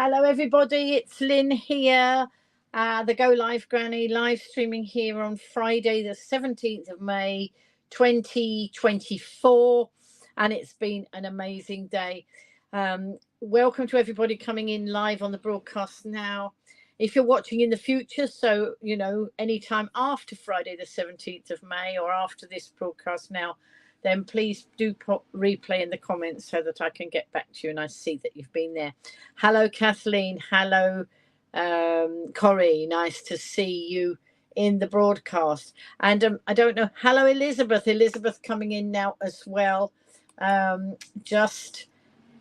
Hello, everybody. It's Lynn here, the Go Live Granny, live streaming here on Friday, the 17th of May, 2024. And it's been an amazing day. Welcome to everybody coming in live on the broadcast now. If you're watching in the future, so, you know, anytime after Friday, the 17th of May, or after this broadcast now, then please do put replay in the comments so that I can get back to you and I see that you've been there. Hello, Kathleen. Hello, Corrie. Nice to see you in the broadcast. And I don't know. Hello, Elizabeth. Elizabeth coming in now as well. Just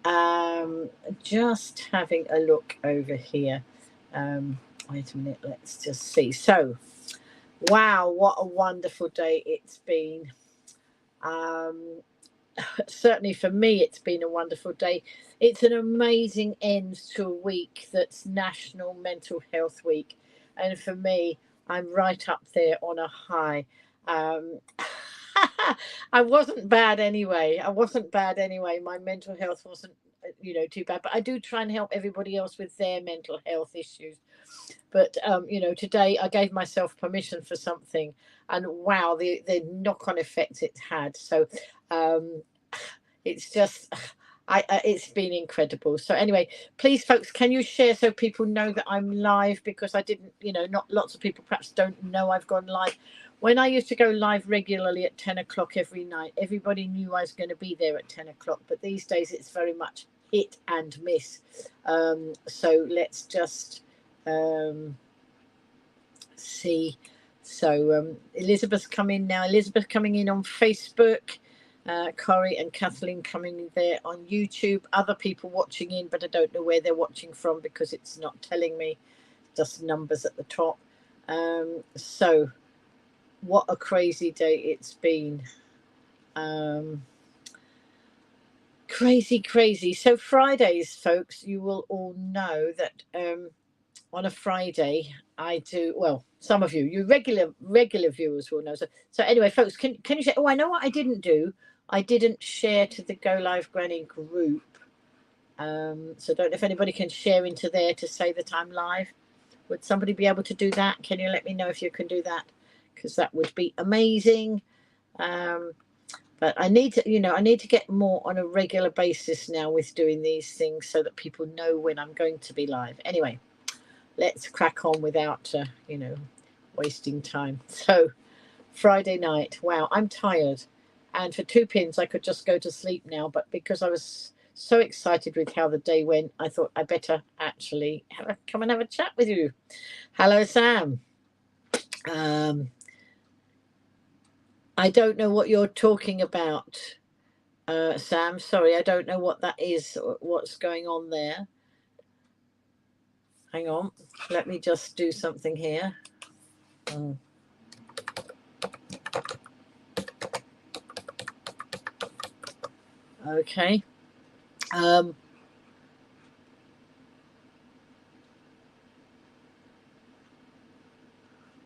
having a look over here. Wait a minute. Let's just see. So, wow, what a wonderful day it's been. Certainly for me, it's been a wonderful day. It's an amazing end to a week that's National Mental Health Week. And for me, I'm right up there on a high. I wasn't bad anyway. My mental health wasn't, too bad. But I do try and help everybody else with their mental health issues. But, today I gave myself permission for something. And wow, the knock-on effects it had. So it's just, it's been incredible. So anyway, please, folks, can you share so people know that I'm live? Because I didn't, not lots of people perhaps don't know I've gone live. When I used to go live regularly at 10 o'clock every night, everybody knew I was going to be there at 10 o'clock. But these days it's very much hit and miss. So let's just see. So Elizabeth's coming now. Elizabeth coming in on Facebook. Corrie and Kathleen coming in there on YouTube. Other people watching in, but I don't know where they're watching from because it's not telling me. Just numbers at the top. So what a crazy day it's been. Crazy. So Fridays, folks, you will all know that on a Friday I do, well, some of you regular viewers will know. So anyway, folks, can you share? Oh, I know what I didn't do. I didn't share to the Go Live Granny group. So don't know if anybody can share into there to say that I'm live. Would somebody be able to do that? Can you let me know if you can do that? Because that would be amazing. But I need to get more on a regular basis now with doing these things so that people know when I'm going to be live. Anyway, let's crack on without, wasting time. So Friday night, wow, I'm tired. And for 2 pins, I could just go to sleep now. But because I was so excited with how the day went, I thought I better actually come and have a chat with you. Hello, Sam. I don't know what you're talking about, Sam. Sorry, I don't know what that is, what's going on there. Hang on. Let me just do something here. Okay.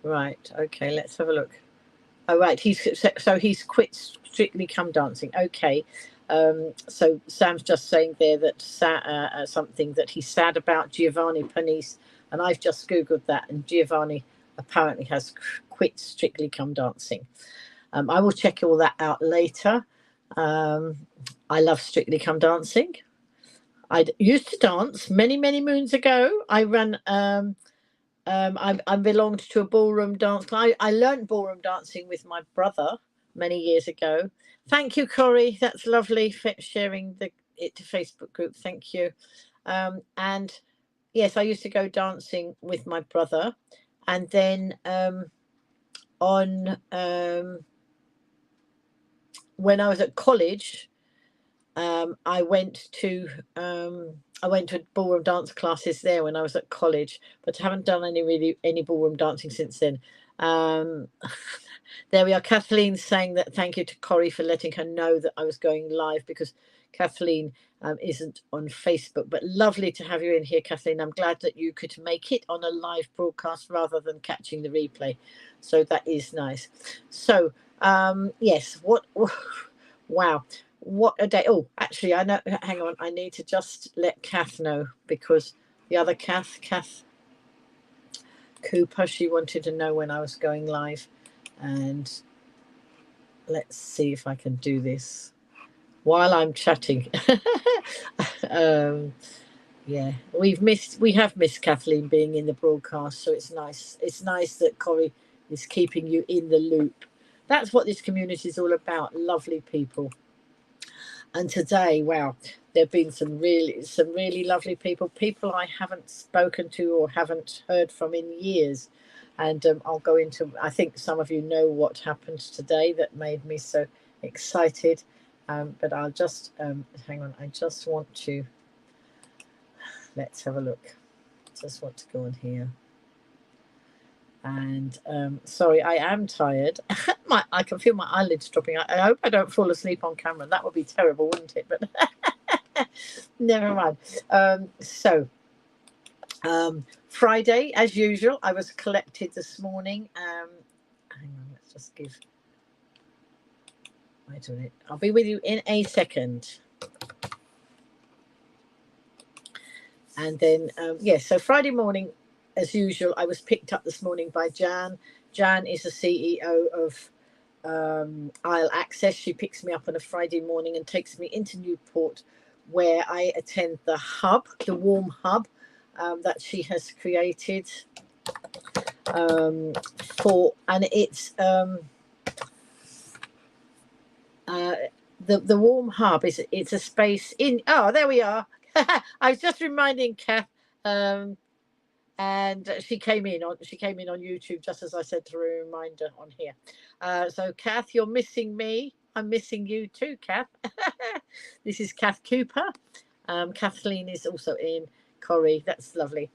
Right. Okay. Let's have a look. Oh, right. He's quit Strictly Come Dancing. Okay. So Sam's just saying there that something that he's sad about Giovanni Panisse, and I've just Googled that, and Giovanni apparently has quit Strictly Come Dancing. I will check all that out later. I love Strictly Come Dancing. I used to dance many moons ago. I ran. I belonged to a ballroom dance club. I learned ballroom dancing with my brother many years ago. Thank you, Corrie. That's lovely for sharing it to Facebook group. Thank you. And yes, I used to go dancing with my brother, and then when I was at college, I went to ballroom dance classes there when I was at college, but I haven't done any ballroom dancing since then. There we are. Kathleen's saying that thank you to Corrie for letting her know that I was going live, because Kathleen isn't on Facebook. But lovely to have you in here, Kathleen. I'm glad that you could make it on a live broadcast rather than catching the replay. So that is nice. So yes, wow. What a day. Oh, actually, I know. Hang on. I need to just let Kath know, because the other Kath Cooper. She wanted to know when I was going live, and let's see if I can do this while I'm chatting. Yeah, we have missed Kathleen being in the broadcast, so it's nice. It's nice that Corrie is keeping you in the loop. That's what this community is all about. Lovely people. And today, wow, there have been some really lovely people I haven't spoken to or haven't heard from in years. And I'll go into, I think some of you know what happened today that made me so excited. But I'll just, hang on, I just want to, let's have a look. Just want to go on here. And sorry, I am tired. I can feel my eyelids dropping. I hope I don't fall asleep on camera. That would be terrible, wouldn't it? But never mind. Friday, as usual, I was collected this morning. Hang on, let's just give. Wait a minute. I'll be with you in a second. And then, so Friday morning, as usual, I was picked up this morning by Jan. Jan is the CEO of Isle Access. She picks me up on a Friday morning and takes me into Newport, where I attend the hub, the warm hub that she has created and it's the warm hub it's a space in. Oh, there we are. I was just reminding Kath. And she came in on YouTube just as I said to a reminder on here. So Kath, you're missing me. I'm missing you too, Kath. This is Kath Cooper. Kathleen is also in. Corrie, that's lovely.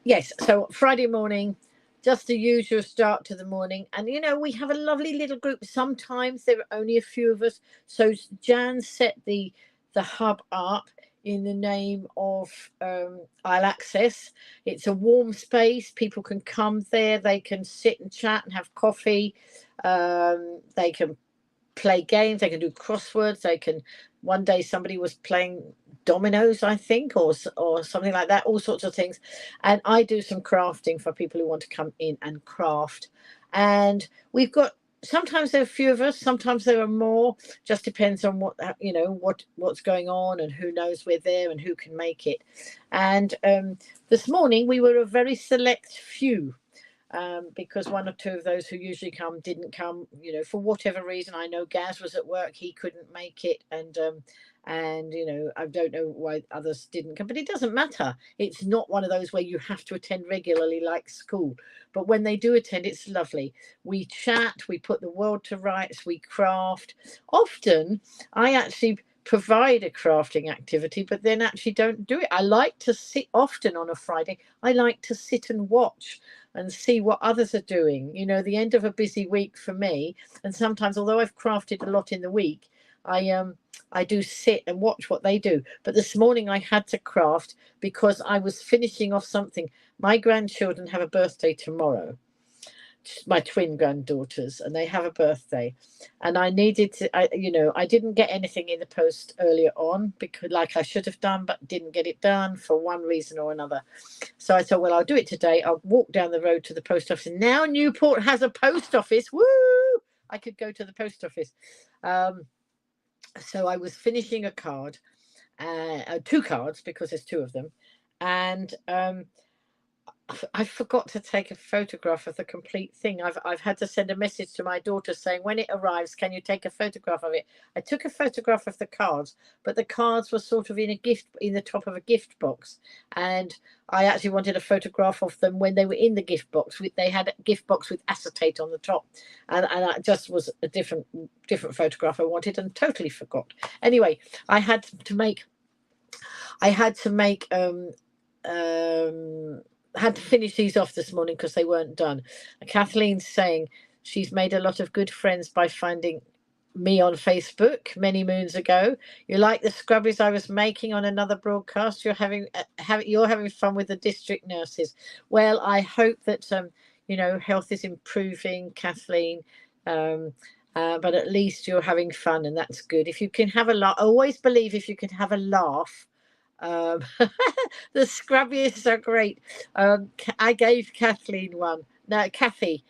Yes, so Friday morning, just the usual start to the morning. And, we have a lovely little group. Sometimes there are only a few of us. So Jan set the hub up in the name of Isle Access. It's a warm space. People can come there. They can sit and chat and have coffee. They can play games. They can do crosswords. They can. One day somebody was playing dominoes, I think, or something like that. All sorts of things. And I do some crafting for people who want to come in and craft. And we've got. Sometimes there are a few of us, sometimes there are more. Just depends on what's going on and who knows we're there and who can make it. And this morning we were a very select few, because one or two of those who usually come didn't come, for whatever reason. I know Gaz was at work, he couldn't make it, and I don't know why others didn't come, but it doesn't matter. It's not one of those where you have to attend regularly like school, but when they do attend, it's lovely. We chat, we put the world to rights, we craft. Often I actually provide a crafting activity, but then actually don't do it. I like to sit often on a Friday. I like to sit and watch and see what others are doing. The end of a busy week for me. And sometimes, although I've crafted a lot in the week, I do sit and watch what they do. But this morning I had to craft because I was finishing off something. My grandchildren have a birthday tomorrow, my twin granddaughters, and they have a birthday, and I needed to, I didn't get anything in the post earlier on, because like I should have done, but didn't get it done for one reason or another. So I thought, well, I'll do it today. I'll walk down the road to the post office. Now Newport has a post office. Woo! I could go to the post office. So I was finishing a card, two cards, because there's two of them, and I forgot to take a photograph of the complete thing. I've had to send a message to my daughter saying, when it arrives, can you take a photograph of it? I took a photograph of the cards, but the cards were sort of in the top of a gift box, and I actually wanted a photograph of them when they were in the gift box. They had a gift box with acetate on the top, and it just was a different photograph I wanted, and totally forgot. Anyway, I had to finish these off this morning because they weren't done. Kathleen's saying she's made a lot of good friends by finding me on Facebook many moons ago. You like the scrubbies I was making on another broadcast? You're having fun with the district nurses. Well, I hope that health is improving, Kathleen. but at least you're having fun, and that's good. If you can have a laugh, I always believe if you can have a laugh. Um, the scrubbiest are great. I gave Kathleen one. No, Kathy,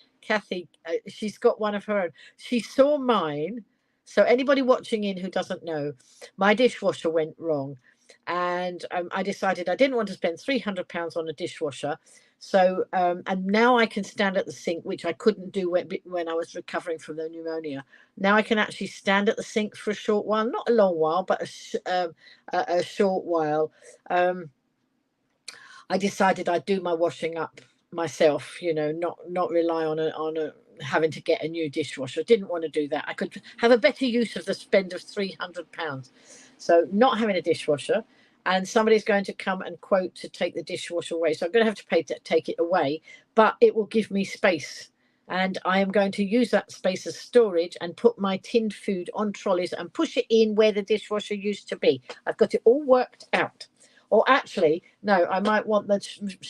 she's got one of her own. She saw mine. So anybody watching in who doesn't know, my dishwasher went wrong, and I decided I didn't want to spend £300 on a dishwasher. So and now I can stand at the sink, which I couldn't do when I was recovering from the pneumonia. Now I can actually stand at the sink for a short while, not a long while, but a short while. I decided I'd do my washing up myself, not rely on a having to get a new dishwasher. Didn't want to do that. I could have a better use of the spend of £300. So not having a dishwasher, and somebody's going to come and quote to take the dishwasher away. So I'm going to have to pay to take it away, but it will give me space. And I am going to use that space as storage and put my tinned food on trolleys and push it in where the dishwasher used to be. I've got it all worked out. Or actually, no, I might want the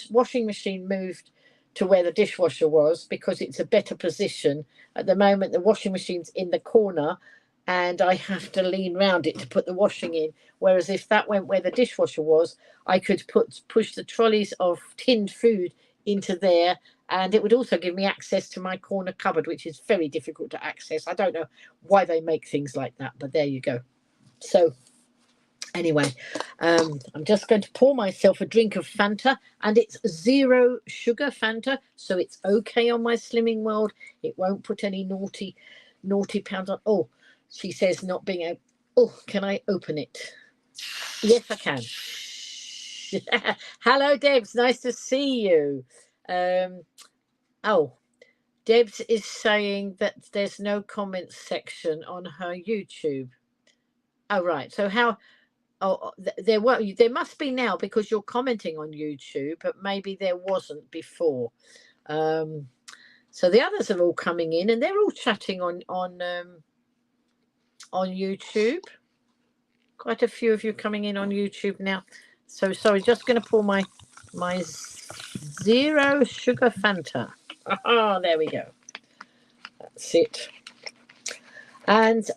washing machine moved to where the dishwasher was, because it's a better position. At the moment, the washing machine's in the corner and I have to lean round it to put the washing in. Whereas if that went where the dishwasher was, I could push the trolleys of tinned food into there, and it would also give me access to my corner cupboard, which is very difficult to access. I don't know why they make things like that, but there you go. So anyway, I'm just going to pour myself a drink of Fanta, and it's 0 sugar Fanta, so it's okay on my Slimming World. It won't put any naughty pounds on. Oh, she says not being able. Oh, can I open it? Yes, I can. Hello, Debs. Nice to see you. Oh, Debs is saying that there's no comments section on her YouTube. Oh, right. So how? Oh, there must be now, because you're commenting on YouTube, but maybe there wasn't before. So the others are all coming in, and they're all chatting on YouTube. Quite a few of you coming in on YouTube now. So sorry, just going to pour my 0 sugar Fanta. Oh, there we go. That's it. And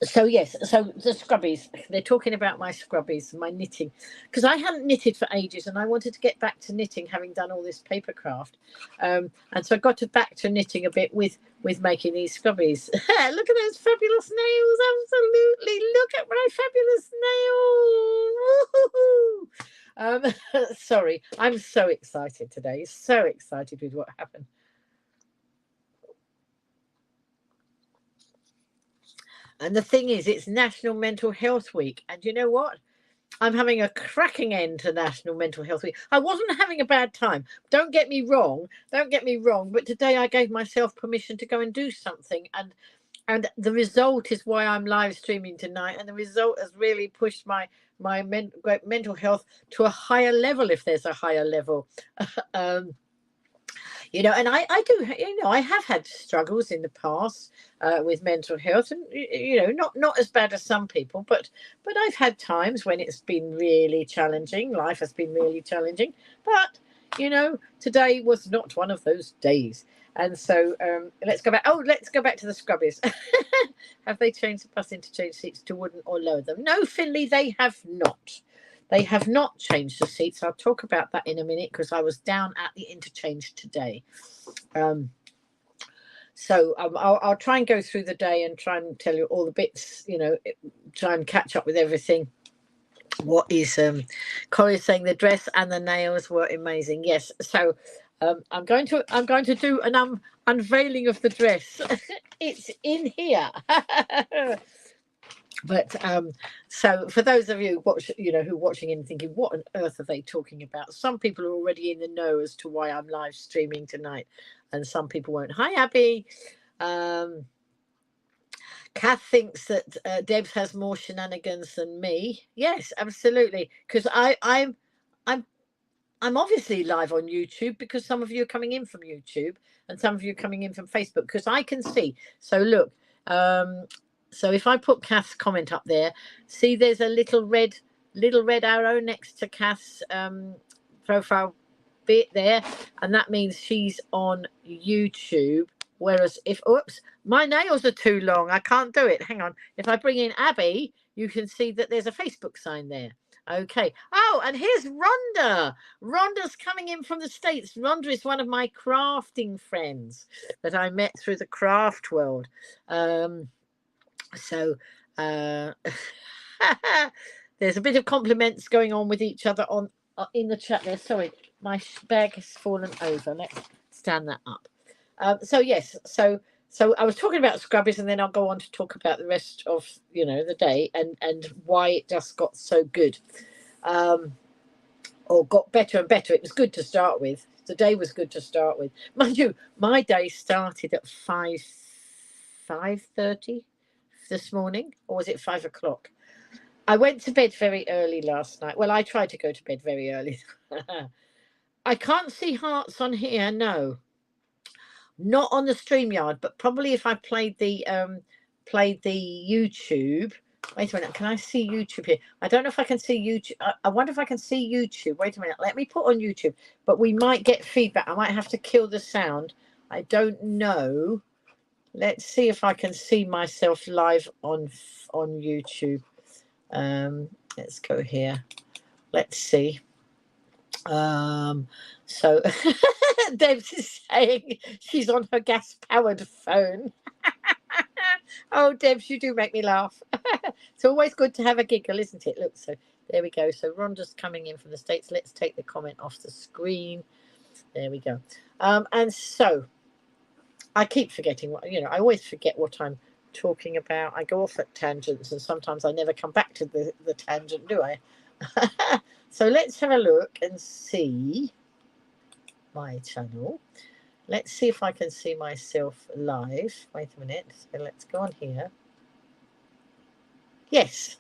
so yes, so the scrubbies, they're talking about my scrubbies, my knitting, because I hadn't knitted for ages and I wanted to get back to knitting, having done all this paper craft, and so I got back to knitting a bit with making these scrubbies. Look at those fabulous nails! Absolutely, look at my fabulous nails! Sorry, I'm so excited today, so excited with what happened. And the thing is, it's National Mental Health Week. And you know what? I'm having a cracking end to National Mental Health Week. I wasn't having a bad time. Don't get me wrong. But today I gave myself permission to go and do something. And the result is why I'm live streaming tonight. And the result has really pushed my mental health to a higher level, if there's a higher level. And I do, I have had struggles in the past with mental health, and not as bad as some people, but I've had times when it's been really challenging. Life has been really challenging, but today was not one of those days. And so let's go back. Oh, let's go back to the scrubbies. Have they changed the bus interchange seats to wooden or lower them? No, Finley, they have not. They have not changed the seats. I'll talk about that in a minute, because I was down at the interchange today. So I'll try and go through the day and try and tell you all the bits, try and catch up with everything. What is Corey saying? The dress and the nails were amazing. Yes. So I'm going to do an unveiling of the dress. It's in here. But so for those of you who are watching and thinking, what on earth are they talking about? Some people are already in the know as to why I'm live streaming tonight, and some people won't. Hi, Abby. Kath thinks that Debs has more shenanigans than me. Yes, absolutely. Because I'm obviously live on YouTube, because some of you are coming in from YouTube and some of you are coming in from Facebook, because I can see. So look. So if I put Kath's comment up there, see there's a little red arrow next to Kath's profile bit there, and that means she's on YouTube. Whereas if, oops, my nails are too long. I can't do it. Hang on. If I bring in Abby, you can see that there's a Facebook sign there. Okay. Oh, and here's Rhonda. Rhonda's coming in from the States. Rhonda is one of my crafting friends that I met through the craft world. So there's a bit of compliments going on with each other on in the chat there. Sorry, my bag has fallen over. Let's stand that up. So yes, so I was talking about scrubbies, and then I'll go on to talk about the rest of the day and why it just got so good, or got better and better. It was good to start with. The day was good to start with. Mind you, my day started at 5:30 this morning, or was it 5 o'clock? I went to bed very early last night. Well, I tried to go to bed very early. I can't see hearts on here. No, not on the StreamYard, but probably if I played the YouTube. Wait a minute, can I see YouTube here? I don't know if I can see YouTube. I wonder if I can see YouTube. Wait a minute, let me put on YouTube. But we might get feedback. I might have to kill the sound. I don't know. Let's see if I can see myself live on YouTube. Let's go here. Let's see. So Debs is saying she's on her gas powered phone. Oh, Debs, you do make me laugh. It's always good to have a giggle, isn't it? Look, so there we go. So Rhonda's coming in from the States. Let's take the comment off the screen. There we go. And so I keep forgetting what I always forget what I'm talking about. I go off at tangents, and sometimes I never come back to the tangent, do I? So let's have a look and see my channel. Let's see if I can see myself live. Wait a minute. So let's go on here. Yes.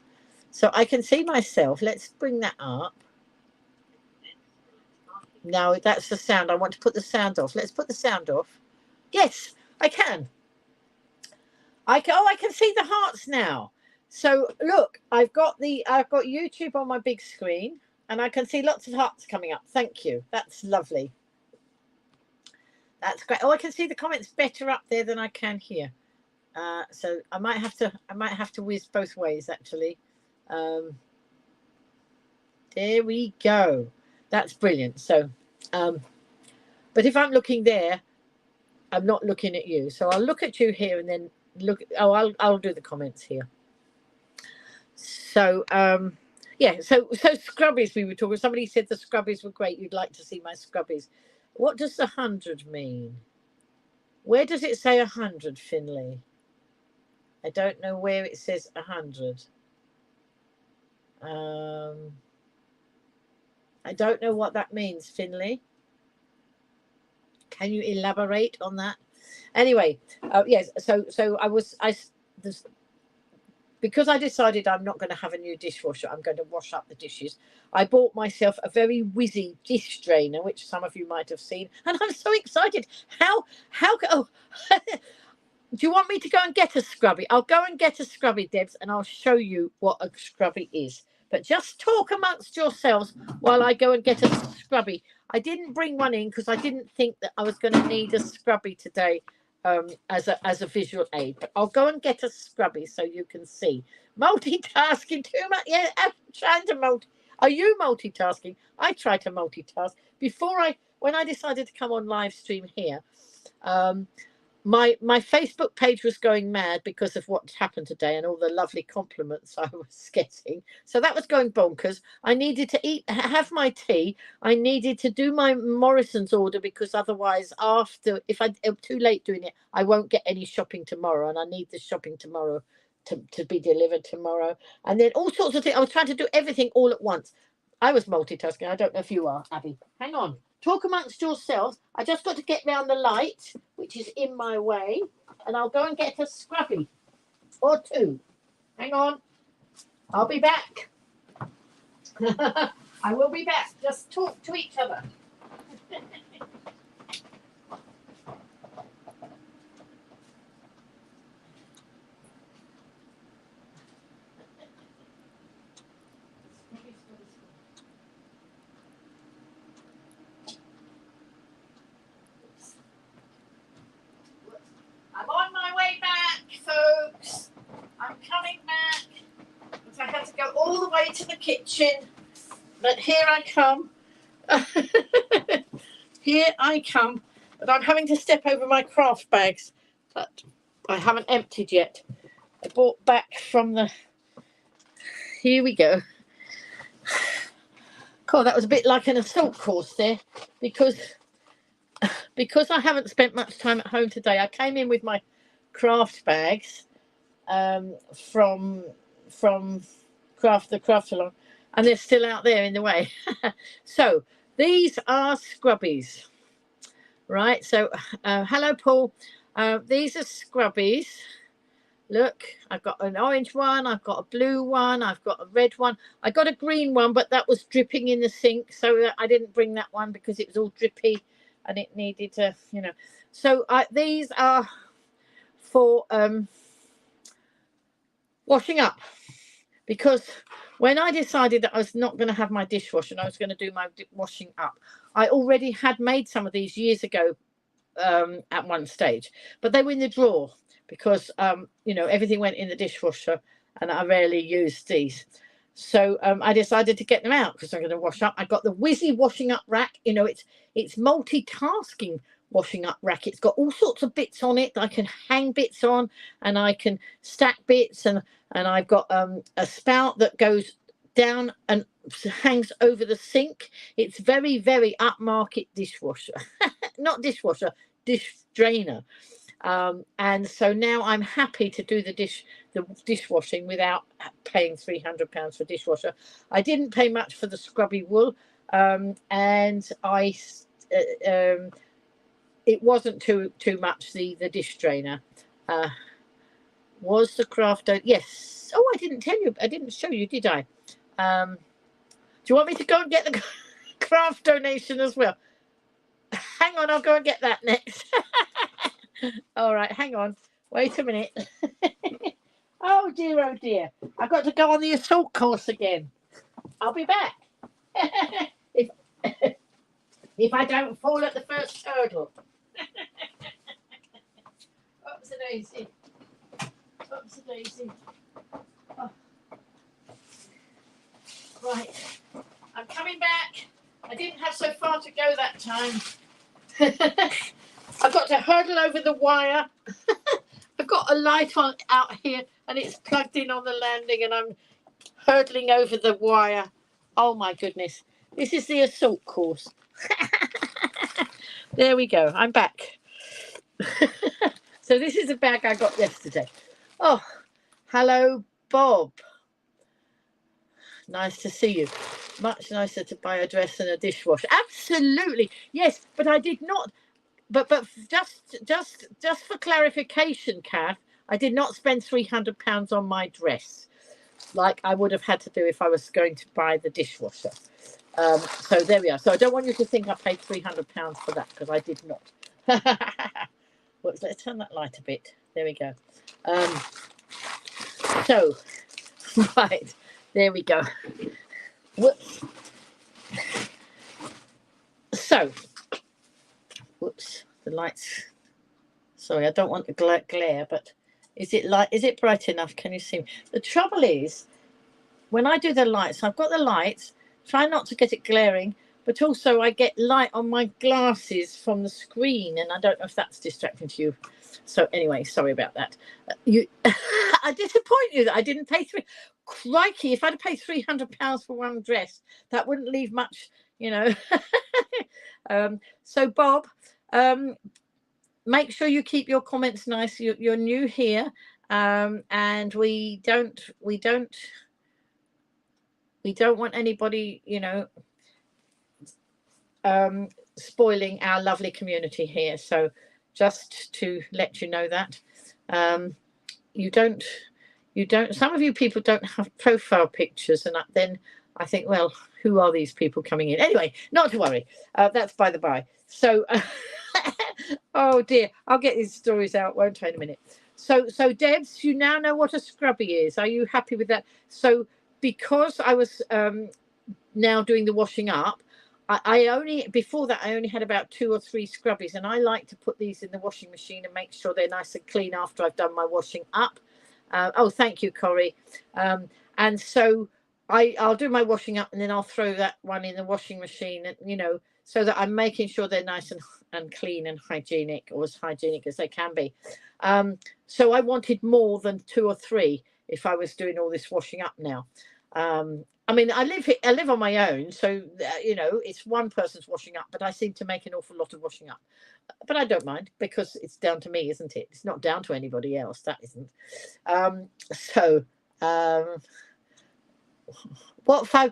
So I can see myself. Let's bring that up. Now that's the sound. I want to put the sound off. Let's put the sound off. Yes, I can. I can see the hearts now. So look, I've got YouTube on my big screen, and I can see lots of hearts coming up. Thank you. That's lovely. That's great. Oh, I can see the comments better up there than I can here. So I might have to whiz both ways actually. There we go. That's brilliant. So, but if I'm looking there, I'm not looking at you. So I'll look at you here and then look. Oh, I'll do the comments here. So yeah. So scrubbies we were talking. Somebody said the scrubbies were great. You'd like to see my scrubbies. What does the 100 mean? Where does it say 100, Finley? I don't know where it says 100. I don't know what that means, Finley. Can you elaborate on that? Anyway, yes. So because I decided I'm not going to have a new dishwasher, I'm going to wash up the dishes. I bought myself a very whizzy dish drainer, which some of you might have seen, and I'm so excited. How oh, do you want me to go and get a scrubby? I'll go and get a scrubby, Debs, and I'll show you what a scrubby is. But just talk amongst yourselves while I go and get a scrubby. I didn't bring one in because I didn't think that I was going to need a scrubby today as a visual aid. But I'll go and get a scrubby so you can see. Multitasking too much. Yeah, I'm trying to Are you multitasking? I try to multitask. When I decided to come on live stream here, my Facebook page was going mad because of what happened today and all the lovely compliments I was getting. So that was going bonkers. I needed to have my tea. I needed to do my Morrison's order because otherwise if I'm too late doing it, I won't get any shopping tomorrow, and I need the shopping tomorrow to be delivered tomorrow. And then all sorts of things. I was trying to do everything all at once. I was multitasking. I don't know if you are, Abby. Hang on. Talk amongst yourselves. I just got to get round the light, which is in my way, and I'll go and get a scrubby or two. Hang on. I'll be back. I will be back. Just talk to each other. way to the kitchen, but here I come. Here I come, but I'm having to step over my craft bags that I haven't emptied yet. I bought back from the... Here we go. God, that was a bit like an assault course there, because I haven't spent much time at home today. I came in with my craft bags from the craft salon, and they're still out there in the way. So these are scrubbies, right? So hello, Paul. These are scrubbies. Look, I've got an orange one, I've got a blue one, I've got a red one. I got a green one, but that was dripping in the sink, so I didn't bring that one because it was all drippy and it needed to, you know. So these are for washing up, because when I decided that I was not going to have my dishwasher and I was going to do my washing up, I already had made some of these years ago at one stage, but they were in the drawer because you know, everything went in the dishwasher and I rarely used these. So I decided to get them out because I'm going to wash up. I got the Whizzy washing up rack. You know, it's multitasking washing up rack. It's got all sorts of bits on it. I can hang bits on and I can stack bits, and I've got a spout that goes down and hangs over the sink. It's very, very upmarket dishwasher. Not dishwasher, dish drainer. And so now I'm happy to do the dishwashing without paying £300 for dishwasher. I didn't pay much for the scrubby wool, and it wasn't too much. The dish drainer was the craft. Yes. Oh, I didn't tell you. I didn't show you, did I? Do you want me to go and get the craft donation as well? Hang on, I'll go and get that next. All right, hang on. Wait a minute. Oh dear. I've got to go on the assault course again. I'll be back. if I don't fall at the first hurdle. Oops-a-daisy. Oops-a-daisy. Oh. Right. I'm coming back. I didn't have so far to go that time. I've got to hurdle over the wire. I've got a light on out here and it's plugged in on the landing and I'm hurdling over the wire. Oh my goodness. This is the assault course. There we go. I'm back. So this is a bag I got yesterday. Oh, hello, Bob. Nice to see you. Much nicer to buy a dress than a dishwasher. Absolutely. Yes, but I did not. But just for clarification, Kath, I did not spend £300 on my dress like I would have had to do if I was going to buy the dishwasher. So there we are. So I don't want you to think I paid £300 for that, because I did not. Well, let's turn that light a bit. There we go. So, right, there we go. Whoops. So, whoops, the lights. Sorry, I don't want the glare, but is it bright enough? Can you see me? The trouble is, when I do the lights, I've got the lights, try not to get it glaring, but also I get light on my glasses from the screen, and I don't know if that's distracting to you. So anyway, sorry about that. I disappoint you that I didn't pay crikey, if I'd have paid £300 for one dress, that wouldn't leave much, you know. So Bob, make sure you keep your comments nice. You're new here, and we don't want anybody, you know, spoiling our lovely community here. So just to let you know that you don't some of you people don't have profile pictures, and then I think, well, who are these people coming in? Anyway, not to worry, that's by the by. So oh dear, I'll get these stories out, won't I, in a minute. So Debs, you now know what a scrubby is. Are you happy with that? So because I was now doing the washing up, before that I only had about 2 or 3 scrubbies, and I like to put these in the washing machine and make sure they're nice and clean after I've done my washing up. Oh, thank you, Corrie. And so I'll do my washing up and then I'll throw that one in the washing machine, and so that I'm making sure they're nice and clean and hygienic, or as hygienic as they can be. So I wanted more than 2 or 3 if I was doing all this washing up now. I mean, I live on my own, so it's one person's washing up, but I seem to make an awful lot of washing up. But I don't mind, because it's down to me, isn't it? It's not down to anybody else. That isn't. So what 5?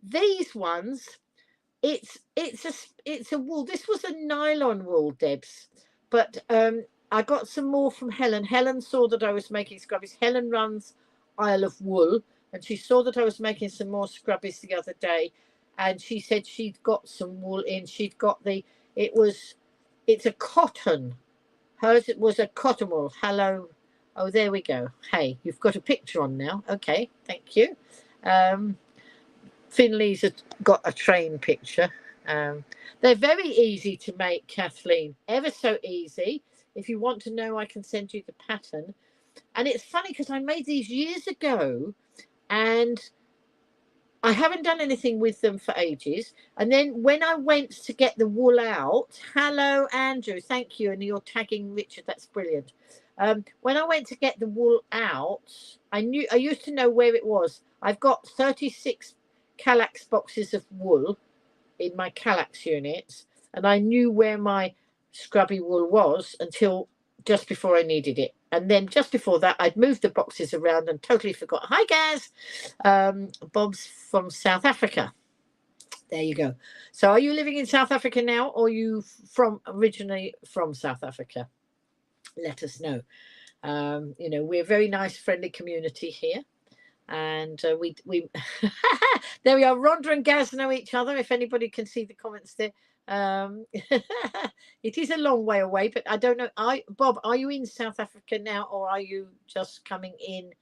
These ones. It's a wool. This was a nylon wool, Debs, but I got some more from Helen. Helen saw that I was making scrubbies. Helen runs Isle of Wool, and she saw that I was making some more scrubbies the other day, and she said she'd got some wool in. She'd got it's a cotton. Hers, it was a cotton wool. Hello. Oh, there we go. Hey, you've got a picture on now. Okay, thank you. Finley's got a train picture. They're very easy to make, Kathleen. Ever so easy. If you want to know, I can send you the pattern. And it's funny because I made these years ago, and I haven't done anything with them for ages. And then when I went to get the wool out, hello, Andrew, thank you. And you're tagging Richard, that's brilliant. When I went to get the wool out, I used to know where it was. I've got 36 Kallax boxes of wool in my Kallax units, and I knew where my scrubby wool was until just before I needed it. And then just before that, I'd moved the boxes around and totally forgot. Hi, Gaz. Bob's from South Africa. There you go. So are you living in South Africa now, or are you originally from South Africa? Let us know. We're a very nice, friendly community here. And we there we are. Rhonda and Gaz know each other, if anybody can see the comments there. It is a long way away, but I don't know. Bob, are you in South Africa now, or are you just coming in?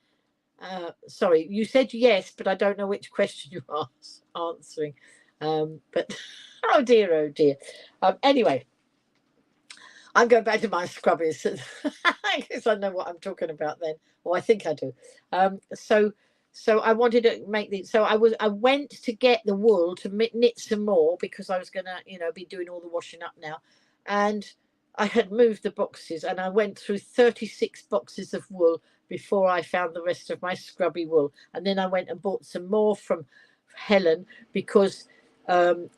Sorry, you said yes, but I don't know which question you are answering. But oh dear. Anyway, I'm going back to my scrubbies because I know what I'm talking about then, or I think I do. So I wanted to make these. So I went to get the wool to knit some more, because I was going to, be doing all the washing up now. And I had moved the boxes, and I went through 36 boxes of wool before I found the rest of my scrubby wool. And then I went and bought some more from Helen, because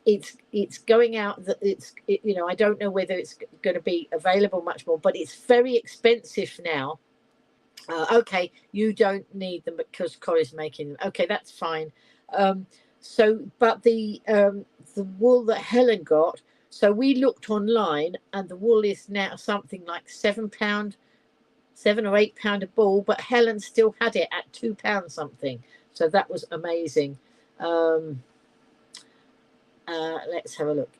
it's going out. I don't know whether it's going to be available much more, but it's very expensive now. Okay, you don't need them because Corey's making them. Okay, that's fine. But the wool that Helen got, so we looked online, and the wool is now something like £7, £7 or £8 a ball, but Helen still had it at £2 something. So that was amazing. Let's have a look.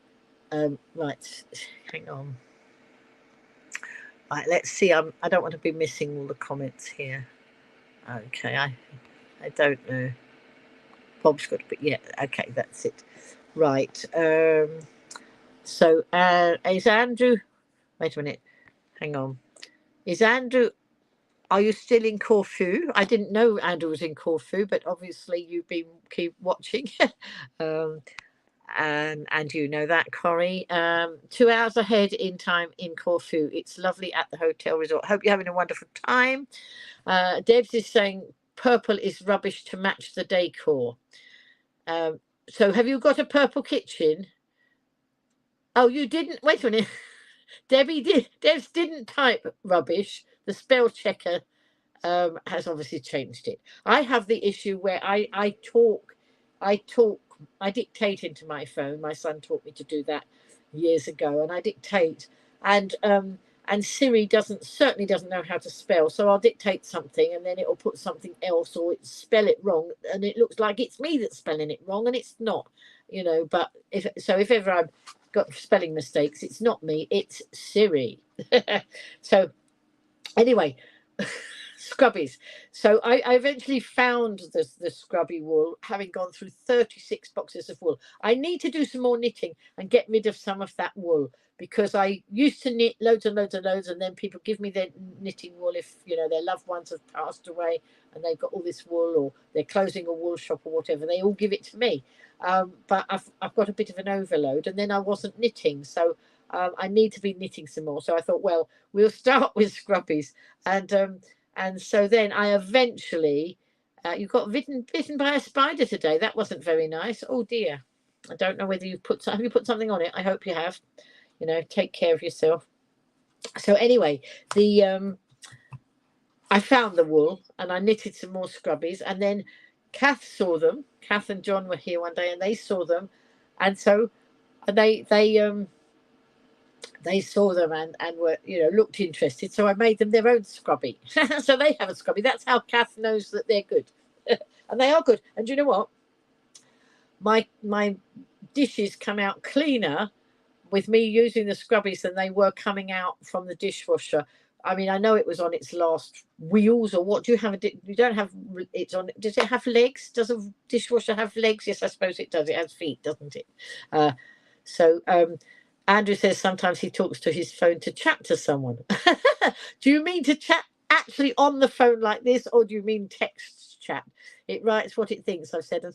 Right, hang on. Right, let's see. I don't want to be missing all the comments here. Okay, I don't know. Bob's got to be, yeah. Okay, that's it. Right. So is Andrew? Wait a minute. Hang on. Is Andrew? Are you still in Corfu? I didn't know Andrew was in Corfu, but obviously you've been keep watching. And you know that, Corey. 2 hours ahead in time in Corfu. It's lovely at the hotel resort. Hope you're having a wonderful time. Debs is saying purple is rubbish to match the decor. So have you got a purple kitchen? Oh, you didn't? Wait a minute. Debs didn't type rubbish. The spell checker has obviously changed it. I have the issue where I dictate into my phone. My son taught me to do that years ago, and I dictate, and Siri certainly doesn't know how to spell, so I'll dictate something, and then it'll put something else, or it spell it wrong, and it looks like it's me that's spelling it wrong, and it's not, But if ever I've got spelling mistakes, it's not me, it's Siri. So anyway. Scrubbies. So I eventually found the scrubby wool, having gone through 36 boxes of wool. I need to do some more knitting and get rid of some of that wool, because I used to knit loads and loads and loads, and then people give me their knitting wool if, you know, their loved ones have passed away and they've got all this wool, or they're closing a wool shop or whatever. They all give it to me. But I've got a bit of an overload, and then I wasn't knitting. So I need to be knitting some more. So I thought, well, we'll start with scrubbies. And so then I eventually, you got bitten by a spider today. That wasn't very nice. Oh dear. I don't know whether have you put something on it? I hope you have. You know, take care of yourself. So anyway, I found the wool and I knitted some more scrubbies, and then Kath saw them. Kath and John were here one day and they saw them, and so they saw them and were, you know, looked interested. So I made them their own scrubby. So they have a scrubby. That's how Kath knows that they're good. And they are good. And you know what? My dishes come out cleaner with me using the scrubbies than they were coming out from the dishwasher. I mean, I know it was on its last wheels, or what do you have? You don't have it's on. Does it have legs? Does a dishwasher have legs? Yes, I suppose it does. It has feet, doesn't it? So Andrew says sometimes he talks to his phone to chat to someone. Do you mean to chat actually on the phone like this, or do you mean text chat? It writes what it thinks, I've said, and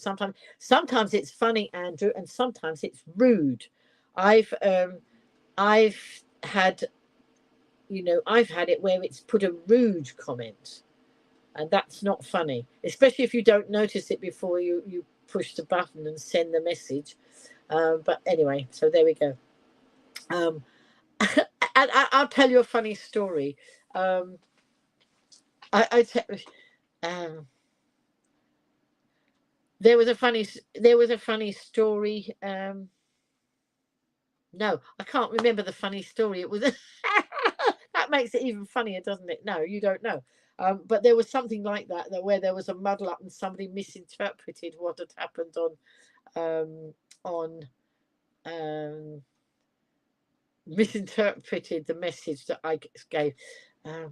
sometimes it's funny, Andrew, and sometimes it's rude. I've had, you know, I've had it where it's put a rude comment, and that's not funny, especially if you don't notice it before you push the button and send the message. But anyway, so there we go. And I'll tell you a funny story. There was a funny story. No, I can't remember the funny story. It was that makes it even funnier, doesn't it? No, you don't know. But there was something like that where there was a muddle up and somebody misinterpreted what had happened misinterpreted the message that I gave. I'm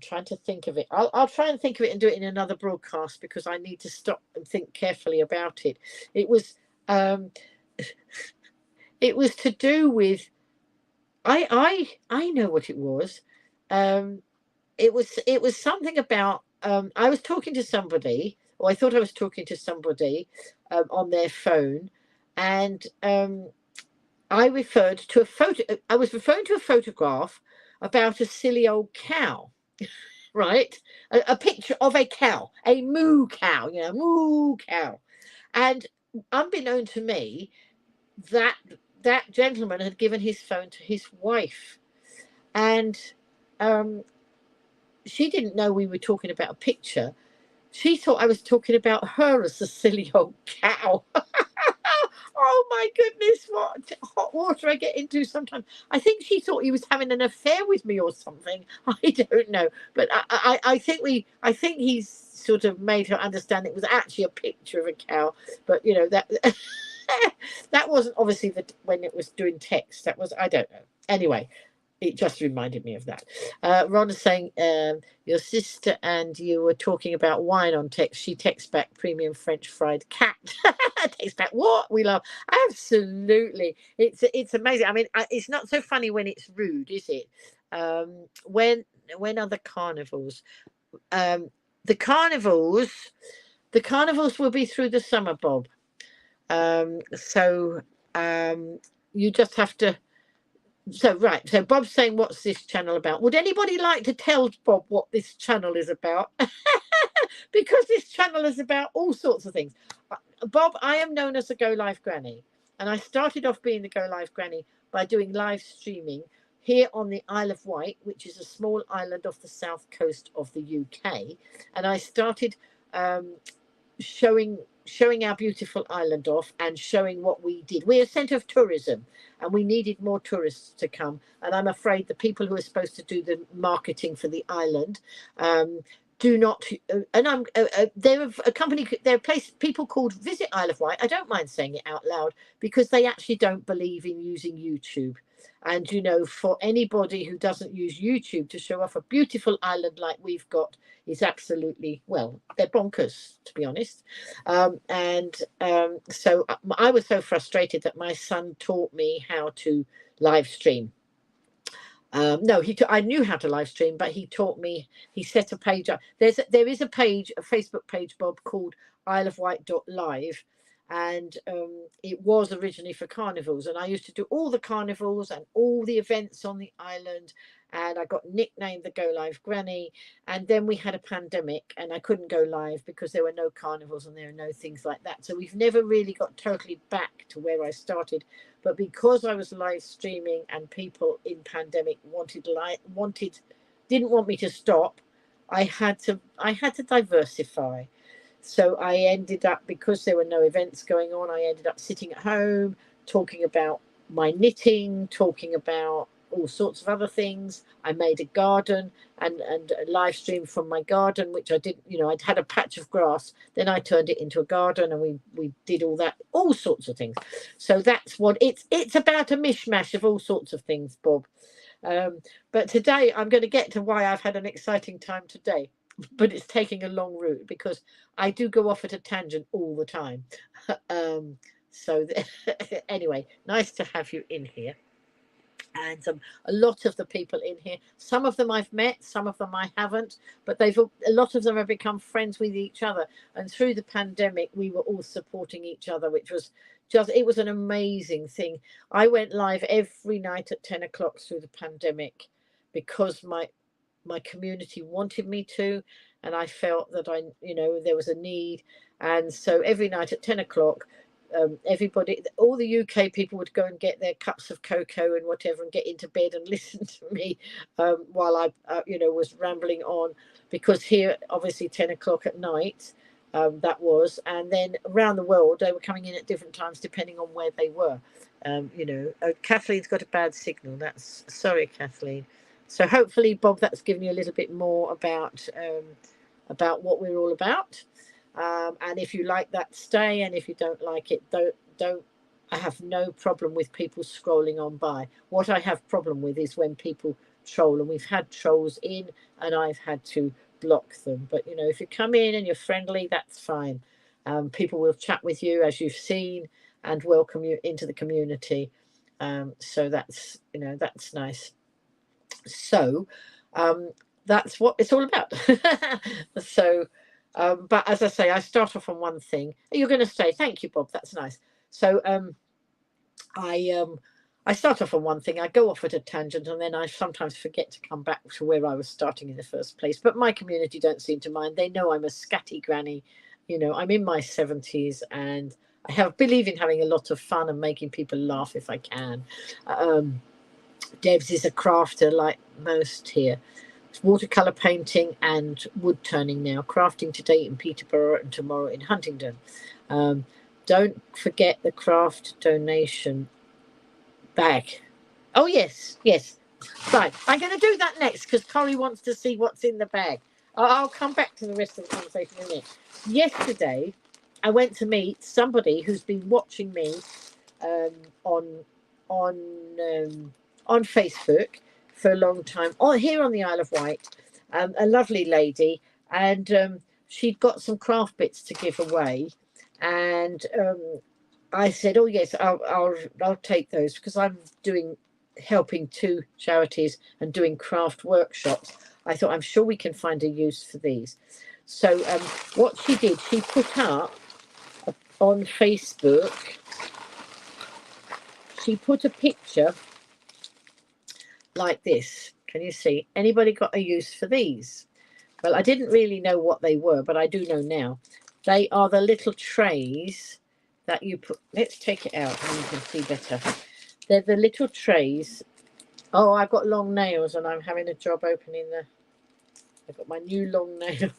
trying to think of it. I'll try and think of it and do it in another broadcast, because I need to stop and think carefully about it. It was to do with I know what it was. It was something about I was talking to somebody, or I thought I was talking to somebody on their phone, and I referred to a photo. I was referring to a photograph about a silly old cow. Right, a picture of a cow, a moo cow, you know, moo cow. And unbeknown to me, that gentleman had given his phone to his wife, and she didn't know we were talking about a picture. She thought I was talking about her as a silly old cow. Oh my goodness, what hot water I get into sometimes. I think she thought he was having an affair with me or something. I don't know. But I think he's sort of made her understand it was actually a picture of a cow. But you know, that that wasn't obviously when it was doing text. That was, I don't know. Anyway, it just reminded me of that. Ron is saying, your sister and you were talking about wine on text. She texts back premium French fried cat. Texts back, what? We love. Absolutely. It's amazing. I mean, it's not so funny when it's rude, is it? When are the carnivals? The carnivals will be through the summer, Bob. So you just have to. So Bob's saying, what's this channel about? Would anybody like to tell Bob what this channel is about? Because this channel is about all sorts of things. Bob, I am known as a Go Live Granny, and I started off being the Go Live Granny by doing live streaming here on the Isle of Wight, which is a small island off the south coast of the UK, and I started showing our beautiful island off and showing what we did. We're a centre of tourism, and we needed more tourists to come, and I'm afraid the people who are supposed to do the marketing for the island do not, and I'm they're a company, they're a place people called Visit Isle of Wight. I don't mind saying it out loud, because they actually don't believe in using YouTube. And, you know, for anybody who doesn't use YouTube to show off a beautiful island like we've got is absolutely, well, they're bonkers, to be honest. So I was so frustrated that my son taught me how to live stream. No, I knew how to live stream, but he taught me. He set a page up. There is a page, a Facebook page, Bob, called Isle of Wight Live, and it was originally for carnivals. And I used to do all the carnivals and all the events on the island. And I got nicknamed the Go Live Granny. And then we had a pandemic, and I couldn't go live because there were no carnivals and there were no things like that. So we've never really got totally back to where I started. But because I was live streaming and people in pandemic didn't want me to stop, I had to diversify. So I ended up, because there were no events going on, I ended up sitting at home talking about my knitting, talking about all sorts of other things. I made a garden and a live stream from my garden, which I did. You know, I'd had a patch of grass, then I turned it into a garden, and we did all sorts of things. So that's what it's about, a mishmash of all sorts of things, Bob. But today I'm going to get to why I've had an exciting time today, but it's taking a long route because I do go off at a tangent all the time. Anyway, nice to have you in here. And a lot of the people in here, some of them I've met, some of them I haven't, but a lot of them have become friends with each other. And through the pandemic, we were all supporting each other, which was it was an amazing thing. I went live every night at 10 o'clock through the pandemic because my community wanted me to, and I felt that there was a need. And so every night at 10 o'clock, everybody, all the UK people would go and get their cups of cocoa and whatever and get into bed and listen to me while I, was rambling on, because here, obviously 10 o'clock at night, that was, and then around the world, they were coming in at different times depending on where they were. Kathleen's got a bad signal. Sorry, Kathleen. So hopefully, Bob, that's given you a little bit more about what we're all about. And if you like that, stay. And if you don't like it, don't. I have no problem with people scrolling on by. What I have problem with is when people troll, and we've had trolls in, and I've had to block them. But if you come in and you're friendly, that's fine. People will chat with you, as you've seen, and welcome you into the community. So that's nice. So that's what it's all about. So. But as I say, start off on one thing. You're going to say, thank you, Bob. That's nice. So I start off on one thing. I go off at a tangent, and then I sometimes forget to come back to where I was starting in the first place. But my community don't seem to mind. They know I'm a scatty granny. I'm in my 70s, and I believe in having a lot of fun and making people laugh if I can. Debs is a crafter like most here. Watercolour painting and wood turning now. Crafting today in Peterborough and tomorrow in Huntingdon. Don't forget the craft donation bag. Oh, yes. Right. I'm going to do that next because Corrie wants to see what's in the bag. I'll come back to the rest of the conversation in a minute. Yesterday, I went to meet somebody who's been watching me on Facebook for a long time, here on the Isle of Wight, a lovely lady, and she'd got some craft bits to give away, and I said, "Oh yes, I'll take those," because I'm helping 2 charities and doing craft workshops. I thought, I'm sure we can find a use for these. So what she did, she put up on Facebook. She put a picture like this. Can you see? Anybody got a use for these? Well, I didn't really know what they were, but I do know now. They are the little trays that you put. Let's take it out and you can see better. They're the little trays. Oh, I've got long nails and I'm having a job opening I've got my new long nail.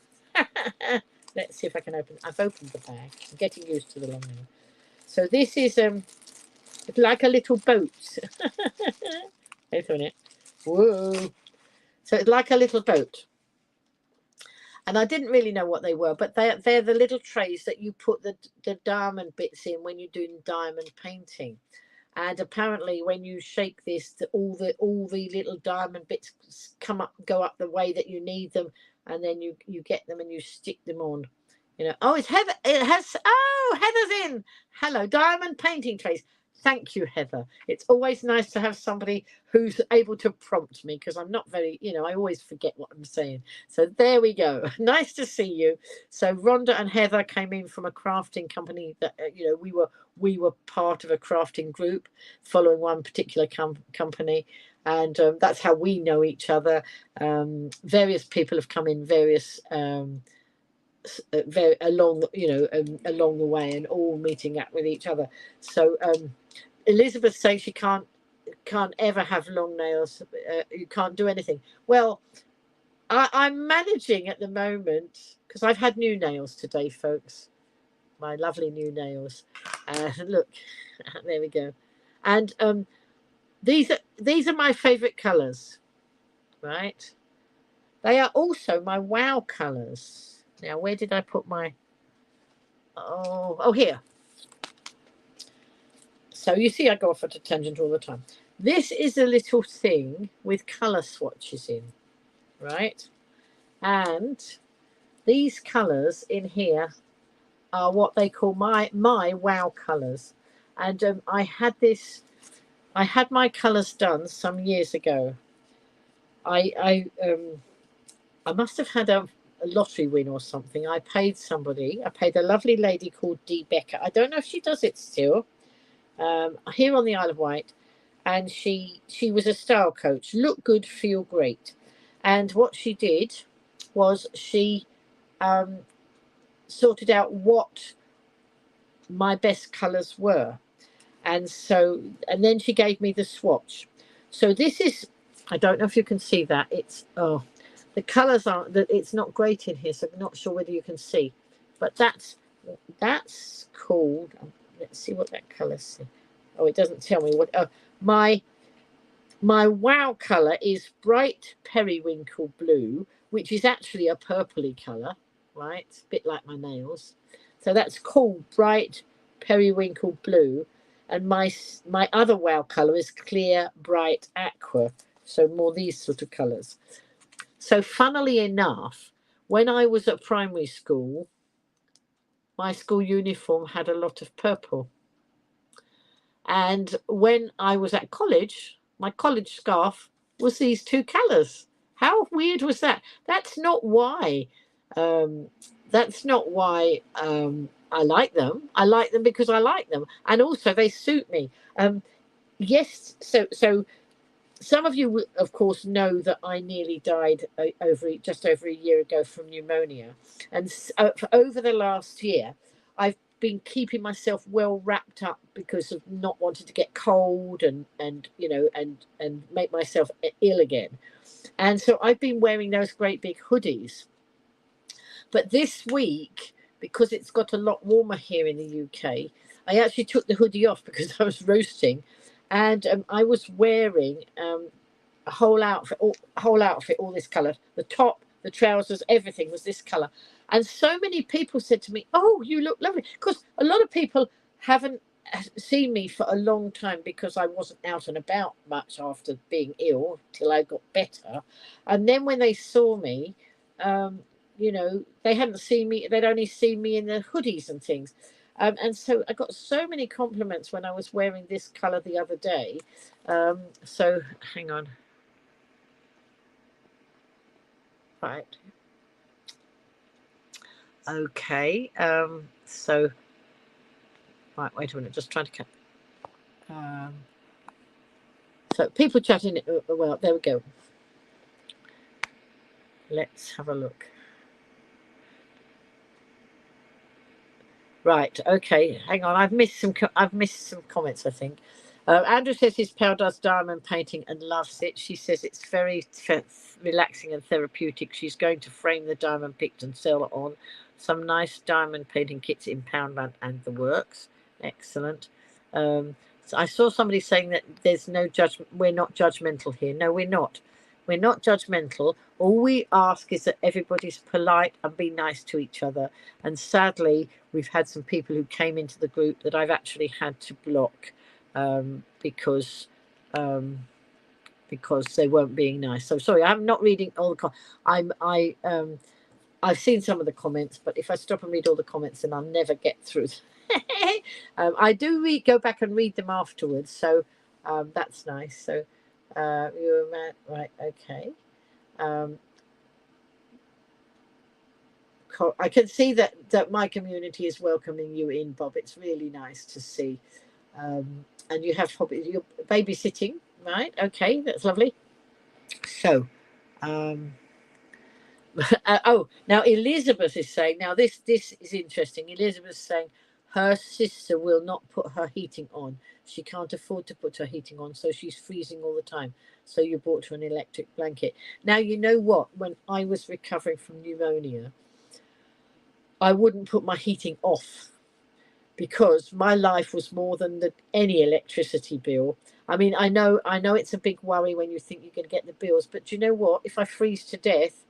Let's see if I can open. I've opened the bag. I'm getting used to the long nail. So this is it's like a little boat. Wait a minute. Whoa. So it's like a little boat. And I didn't really know what they were, but they're the little trays that you put the diamond bits in when you're doing diamond painting. And apparently when you shake this, all the little diamond bits go up the way that you need them, and then you get them and you stick them on. You know, oh, it's Heather. It has. Oh, Heather's in. Hello, diamond painting trays. Thank you, Heather. It's always nice to have somebody who's able to prompt me, because I'm not very, you know, I always forget what I'm saying. So there we go. Nice to see you. So Rhonda and Heather came in from a crafting company that, you know, we were part of a crafting group following one particular company. And that's how we know each other. Various people have come in, various very along, you know, along the way, and all meeting up with each other. So Elizabeth says she can't ever have long nails. You can't do anything. Well, I'm managing at the moment, because I've had new nails today, folks. My lovely new nails. Look, there we go. And these are my favourite colours, right? They are also my wow colours. Now, where did I put my... Oh, here. So you see I go off at a tangent all the time. This is a little thing with colour swatches in, right? And these colours in here are what they call my wow colours. And I had my colours done some years ago. I must have had a lottery win or something. I paid a lovely lady called Dee Becker. I don't know if she does it still, here on the Isle of Wight. And she was a style coach. Look good, feel great. And what she did was she sorted out what my best colours were. And then she gave me the swatch. So this is, I don't know if you can see that. It's, oh, the colours aren't, it's not great in here, so I'm not sure whether you can see. But that's called, let's see what that colour is. Oh, it doesn't tell me what. My wow colour is bright periwinkle blue, which is actually a purpley colour, right? It's a bit like my nails. So that's called bright periwinkle blue. And my other wow colour is clear, bright aqua. So more these sort of colours. So funnily enough, when I was at primary school, my school uniform had a lot of purple. And when I was at college, my college scarf was these two colours. How weird was that? That's not why. I like them. I like them because I like them, and also they suit me. Yes. So some of you, of course, know that I nearly died just over a year ago from pneumonia, and over the last year, I've been keeping myself well wrapped up because of not wanting to get cold and you know and make myself ill again. And so I've been wearing those great big hoodies. But this week, because it's got a lot warmer here in the UK, I actually took the hoodie off because I was roasting, and I was wearing a whole outfit, all this colour. The top, the trousers, everything was this colour. And so many people said to me, "Oh, you look lovely," because a lot of people haven't seen me for a long time because I wasn't out and about much after being ill till I got better. And then when they saw me, you know, they hadn't seen me, they'd only seen me in the hoodies and things. And so I got so many compliments when I was wearing this colour the other day. So hang on. Right. Okay. So right, wait a minute, just trying to catch. So people chatting. Well, there we go. Let's have a look. Right. Okay. Hang on. I've missed some comments, I think. Andrew says his pal does diamond painting and loves it. She says it's very relaxing and therapeutic. She's going to frame the diamond picked and sell it on. Some nice diamond painting kits in Poundland and the works. Excellent. So I saw somebody saying that there's no judgment. We're not judgmental here. No, we're not. We're not judgmental. All we ask is that everybody's polite and be nice to each other. And sadly, we've had some people who came into the group that I've actually had to block because they weren't being nice. So sorry, I'm not reading all the I've seen some of the comments, but if I stop and read all the comments, then I'll never get through. I do go back and read them afterwards, so that's nice. So you're right, okay. I can see that my community is welcoming you in, Bob. It's really nice to see. And you're babysitting, right? Okay, that's lovely. So, oh, now Elizabeth is saying, now this is interesting. Elizabeth's saying her sister will not put her heating on. She can't afford to put her heating on, so she's freezing all the time. So you bought her an electric blanket. Now, you know what? When I was recovering from pneumonia, I wouldn't put my heating off because my life was more than any electricity bill. I mean, I know it's a big worry when you think you're going to get the bills, but do you know what? If I freeze to death,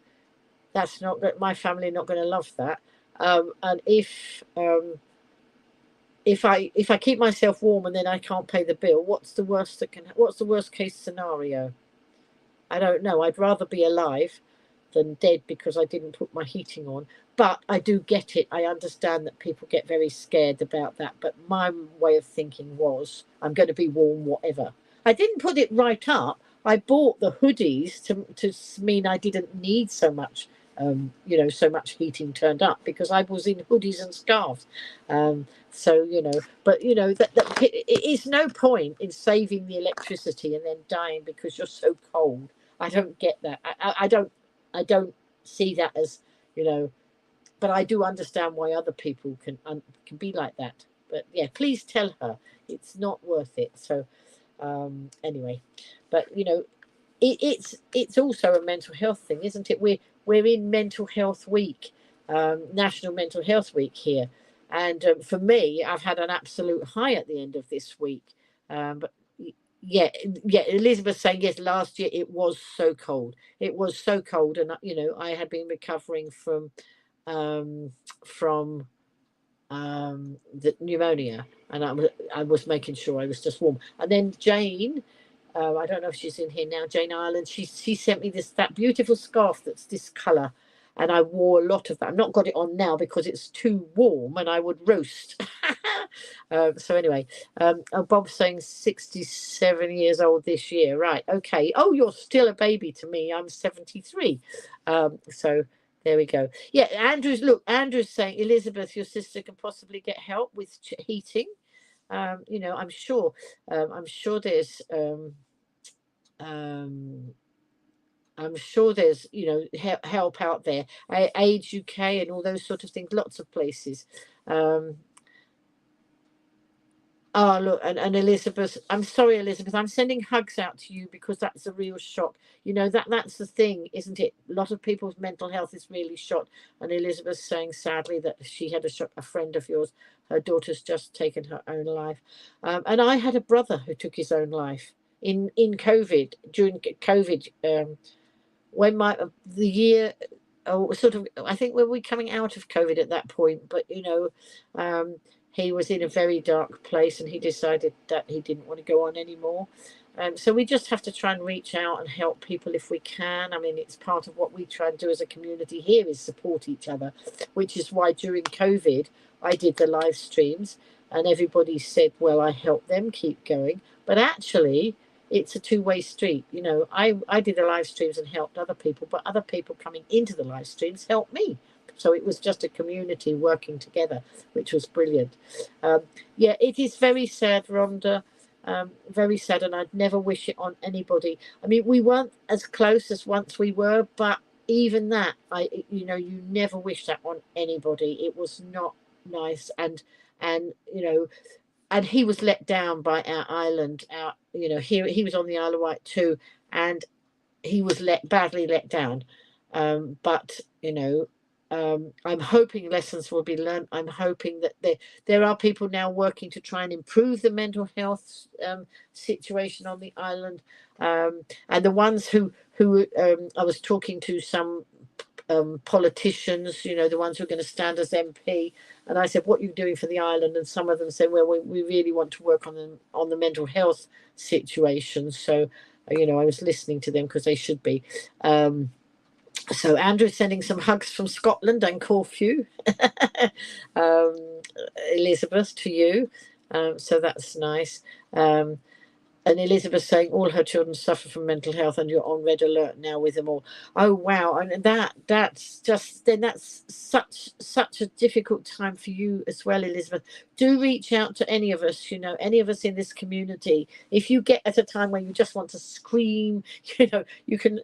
that's not my family are not going to love that. And if I keep myself warm and then I can't pay the bill, what's the worst case scenario? I don't know. I'd rather be alive than dead because I didn't put my heating on. But I do get it. I understand that people get very scared about that. But my way of thinking was, I'm going to be warm whatever. I didn't put it right up. I bought the hoodies to mean I didn't need so much, so much heating turned up because I was in hoodies and scarves. So, but, it is no point in saving the electricity and then dying because you're so cold. I don't get that. I don't see that as, but I do understand why other people can be like that. But yeah, please tell her it's not worth it. So anyway, but it's also a mental health thing, isn't it? We're in Mental Health Week, National Mental Health Week here, and for me, I've had an absolute high at the end of this week. But yeah, Elizabeth saying yes. Last year it was so cold. It was so cold, and I had been recovering from the pneumonia, and I was making sure I was just warm. And then Jane, I don't know if she's in here now, Jane Ireland, she sent me that beautiful scarf that's this colour, and I wore a lot of that. I've not got it on now because it's too warm and I would roast. So anyway, Bob's saying 67 years old this year. Right, okay. Oh, you're still a baby to me. I'm 73. So there we go. Yeah, Andrew's saying, Elizabeth, your sister can possibly get help with heating. I'm sure there's I'm sure there's help out there. AIDS UK and all those sort of things, lots of places. Oh, look, and Elizabeth, I'm sorry, Elizabeth, I'm sending hugs out to you because that's a real shock. That's the thing, isn't it? A lot of people's mental health is really shot. And Elizabeth's saying sadly that she had a friend of yours, her daughter's just taken her own life. And I had a brother who took his own life in COVID, during COVID, when the year, sort of, I think we were coming out of COVID at that point, but he was in a very dark place and he decided that he didn't want to go on anymore. So we just have to try and reach out and help people if we can. I mean, it's part of what we try and do as a community here is support each other, which is why during COVID, I did the live streams and everybody said, well, I helped them keep going. But actually, it's a two-way street. I did the live streams and helped other people, but other people coming into the live streams helped me. So it was just a community working together, which was brilliant. Yeah, it is very sad, Rhonda. Very sad, and I'd never wish it on anybody. I mean, we weren't as close as once we were, but even that, you never wish that on anybody. It was not nice, and and he was let down by our island. He was on the Isle of Wight too, and he was badly let down. But I'm hoping lessons will be learned. I'm hoping that there are people now working to try and improve the mental health situation on the island, and the ones who I was talking to some politicians, you know, the ones who are going to stand as MP. And I said, what are you doing for the island? And some of them said, well, we really want to work on the mental health situation. So, you know, I was listening to them because they should be. So Andrew's sending some hugs from Scotland and Corfu. Elizabeth, to you. So that's nice. And Elizabeth saying all her children suffer from mental health, and you're on red alert now with them all. Oh wow! And that's such a difficult time for you as well, Elizabeth. Do reach out to any of us. You know, any of us in this community. If you get at a time where you just want to scream, you know, you can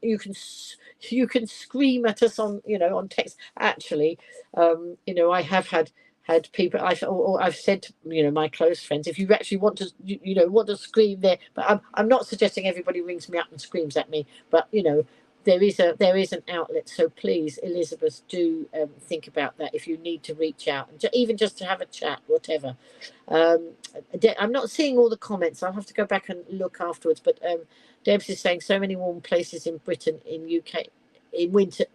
scream at us on, you know, on text. Actually, you know, I have had people I've said to, you know, my close friends, if you actually want to, you know, want to scream there, but I'm not suggesting everybody rings me up and screams at me, but you know, there is an outlet. So please, Elizabeth, do think about that if you need to reach out and even just to have a chat, whatever. I'm not seeing all the comments. I'll have to go back and look afterwards, but Debs is saying so many warm places in Britain, in UK, in winter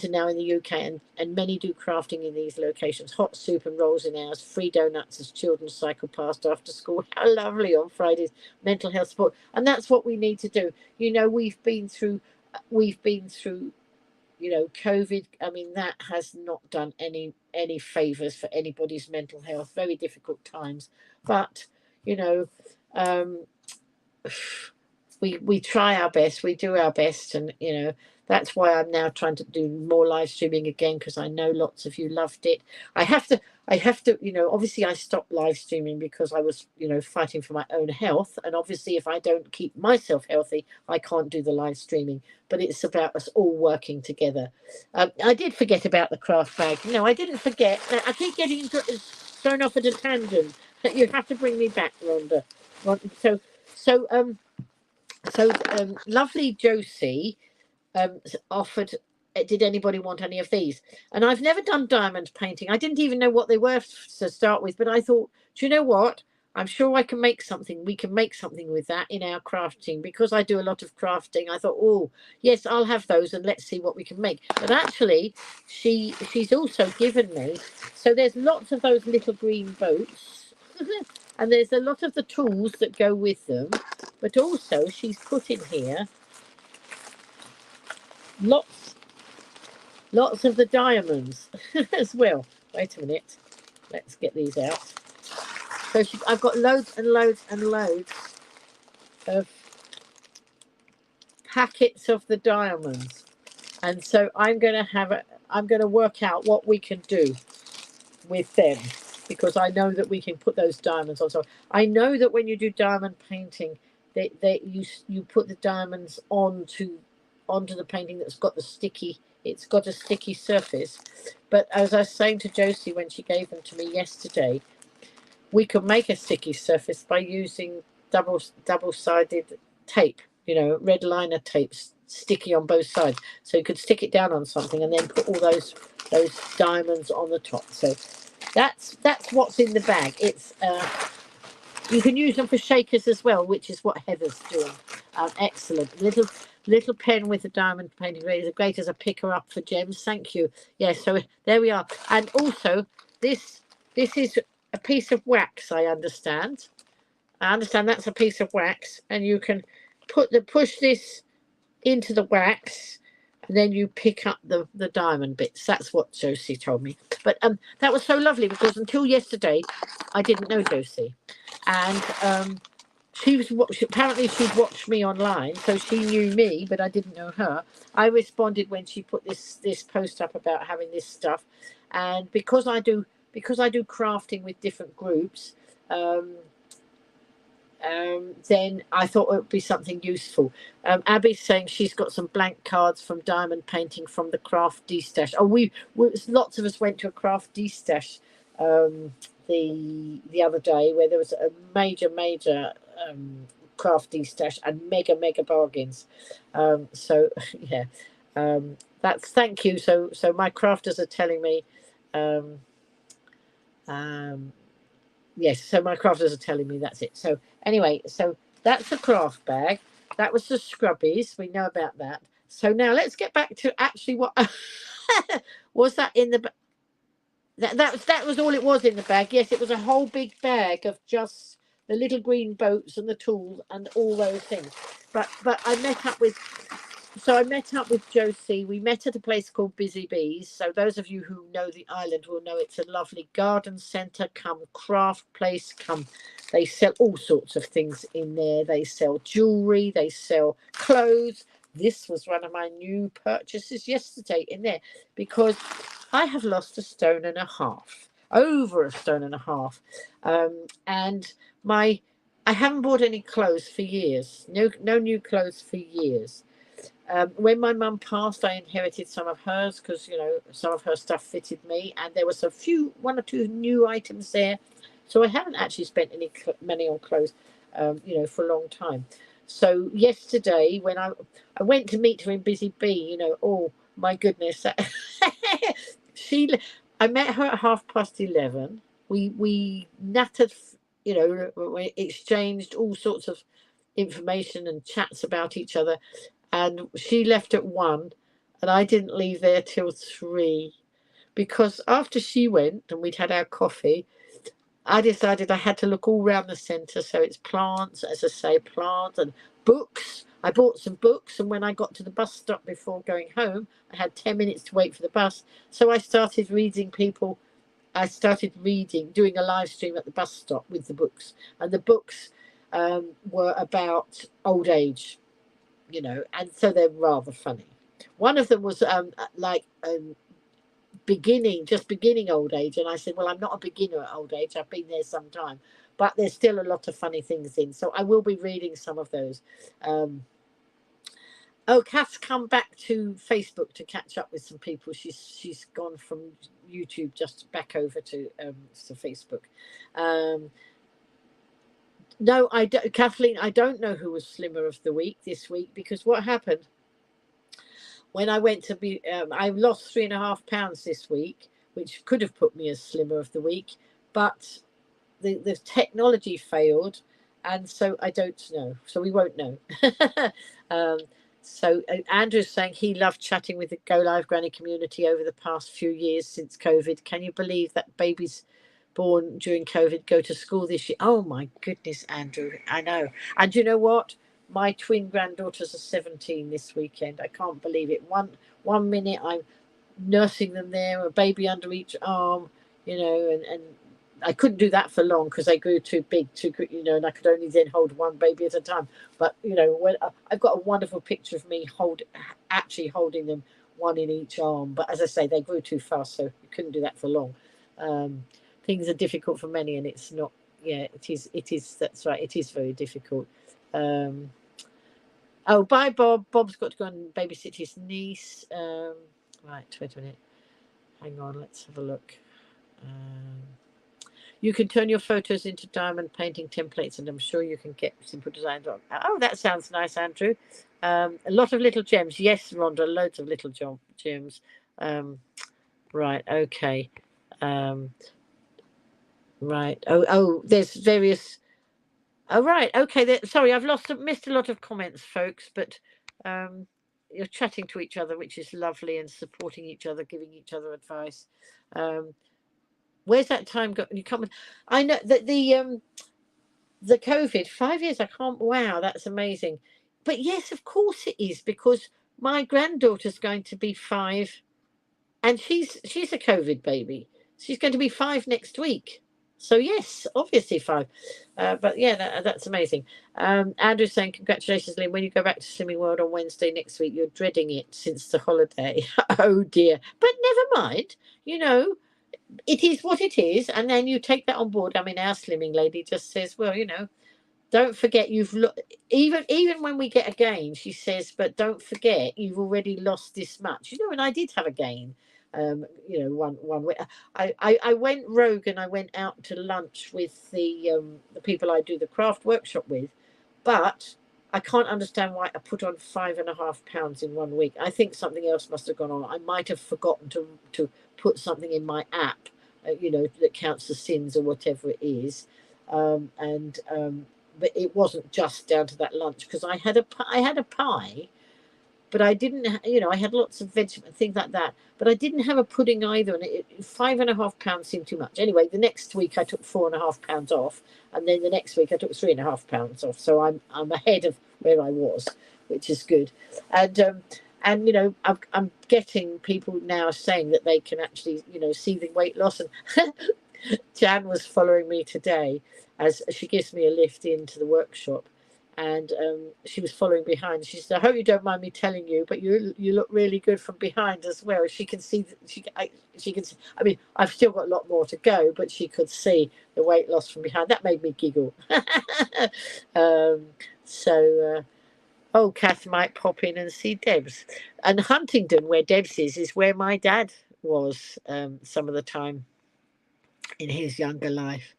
now in the UK, and many do crafting in these locations. Hot soup and rolls in ours, free donuts as children cycle past after school. How lovely on Fridays. Mental health support, and that's what we need to do. You know, we've been through, you know, COVID. I mean, that has not done any favors for anybody's mental health. Very difficult times, but you know, we try our best, we do our best, and you know, that's why I'm now trying to do more live streaming again, because I know lots of you loved it. I have to, you know, obviously I stopped live streaming because I was, you know, fighting for my own health, and obviously if I don't keep myself healthy, I can't do the live streaming. But it's about us all working together. I did forget about the craft bag. No, I didn't forget. I keep getting thrown off at a tangent. You have to bring me back, Rhonda. So lovely Josie offered, did anybody want any of these? And I've never done diamond painting. I didn't even know what they were to start with, but I thought, do you know what? I'm sure I can make something. We can make something with that in our crafting, because I do a lot of crafting. I thought, oh, yes, I'll have those, and let's see what we can make. But actually, she's also given me, so there's lots of those little green boats, and there's a lot of the tools that go with them. But also, she's put in here lots of the diamonds as well. Wait a minute, let's get these out. So I've got loads and loads and loads of packets of the diamonds, and so I'm going to work out what we can do with them, because I know that we can put those diamonds on. So I know that when you do diamond painting, you put the diamonds onto the painting that's got the sticky. It's got a sticky surface. But as I was saying to Josie when she gave them to me yesterday, we could make a sticky surface by using double-sided tape, you know, red liner tape, sticky on both sides. So you could stick it down on something and then put all those diamonds on the top. So that's what's in the bag. It's you can use them for shakers as well, which is what Heather's doing. Excellent. Little pen with a diamond painting is great as a picker up for gems. Thank you. Yes, so there we are. And also, this is a piece of wax, I understand. That's a piece of wax, and you can push this into the wax, and then you pick up the diamond bits. That's what Josie told me. But that was so lovely, because until yesterday, I didn't know Josie. And apparently she'd watched me online, so she knew me, but I didn't know her. I responded when she put this post up about having this stuff, and because I do crafting with different groups, then I thought it would be something useful. Abby's saying she's got some blank cards from diamond painting from the craft D-stash. Oh, lots of us went to a craft D-stash the other day, where there was a major craft D-stash and mega bargains. So yeah, thank you. So my crafters are telling me, yes, so my crafters are telling me that's it. So anyway, so that's the craft bag. That was the scrubbies. We know about that. So now let's get back to actually what was that in the that was all it was in the bag. Yes, it was a whole big bag of just the little green boats and the tools and all those things. But I met up with Josie. We met at a place called Busy Bees. So those of you who know the island will know it's a lovely garden centre, come craft place, come. They sell all sorts of things in there. They sell jewellery, they sell clothes. This was one of my new purchases yesterday in there because I have lost 1.5 stones, over 1.5 stones. And I haven't bought any clothes for years. No new clothes for years. When my mum passed, I inherited some of hers because some of her stuff fitted me, and there was one or two new items there. So I haven't actually spent any money on clothes, for a long time. So yesterday, when I went to meet her in Busy Bee, oh my goodness, I met her at 11:30. We nattered, we exchanged all sorts of information and chats about each other, and she left at 1, and I didn't leave there till 3, because after she went and we'd had our coffee, I decided I had to look all round the centre. So it's plants, as I say, plants and books. I bought some books, and when I got to the bus stop before going home, I had 10 minutes to wait for the bus. So I started reading, doing a live stream at the bus stop with the books. And the books were about old age, and so they're rather funny. One of them was beginning old age, and I said, well, I'm not a beginner at old age, I've been there some time, but there's still a lot of funny things in, so I will be reading some of those. Kath's come back to Facebook to catch up with some people. She's gone from YouTube just back over to Facebook. No, I don't, Kathleen, I don't know who was Slimmer of the Week this week, because what happened when I went to be, I lost 3.5 pounds this week, which could have put me as Slimmer of the Week, but the technology failed, and so I don't know. So we won't know. So Andrew's saying he loved chatting with the Go Live Granny community over the past few years since COVID. Can you believe that babies born during COVID go to school this year? Oh my goodness, Andrew, I know. And you know what? My twin granddaughters are 17 this weekend. I can't believe it. One minute I'm nursing them there, a baby under each arm, and I couldn't do that for long because they grew too big, and I could only then hold one baby at a time. But when I've got a wonderful picture of me actually holding them, one in each arm. But as I say, they grew too fast, so you couldn't do that for long. Things are difficult for many, and it's not. Yeah, it is. It is. That's right. It is very difficult. Oh, bye, Bob. Bob's got to go and babysit his niece. Right, wait a minute. Hang on, let's have a look. You can turn your photos into diamond painting templates, and I'm sure you can get simple designs on. Oh, that sounds nice, Andrew. A lot of little gems. Yes, Rhonda, loads of little gems. Right, okay. Right. Oh, there's various. Oh, right. Okay. Sorry, I've missed a lot of comments, folks, but you're chatting to each other, which is lovely, and supporting each other, giving each other advice. Where's that time got? You come. I know that the COVID 5 years. I can't. Wow, that's amazing. But yes, of course it is, because my granddaughter's going to be 5, and she's a COVID baby. She's going to be 5 next week. So yes, obviously 5. But yeah, that's amazing. Andrew's saying, congratulations, Lynn. When you go back to Slimming World on Wednesday next week, you're dreading it since the holiday. Oh dear. But never mind. It is what it is. And then you take that on board. I mean, our slimming lady just says, well, don't forget even when we get a gain, she says, but don't forget you've already lost this much. And I did have a gain. One week. I went rogue, and I went out to lunch with the people I do the craft workshop with, but I can't understand why I put on 5.5 pounds in 1 week. I think something else must have gone on. I might have forgotten to put something in my app, that counts the sins or whatever it is, but it wasn't just down to that lunch, because I had a pie but I didn't, I had lots of vegetables and things like that, but I didn't have a pudding either. And 5.5 pounds seemed too much. Anyway, the next week I took 4.5 pounds off, and then the next week I took 3.5 pounds off. So I'm ahead of where I was, which is good. And I'm getting people now saying that they can actually see the weight loss. And Jan was following me today as she gives me a lift into the workshop, and she was following behind. She said, "I hope you don't mind me telling you, but you look really good from behind as well." She can see she can see, I mean, I've still got a lot more to go, but she could see the weight loss from behind. That made me giggle. Oh, Kath might pop in and see Debs. And Huntingdon, where Debs is where my dad was some of the time in his younger life.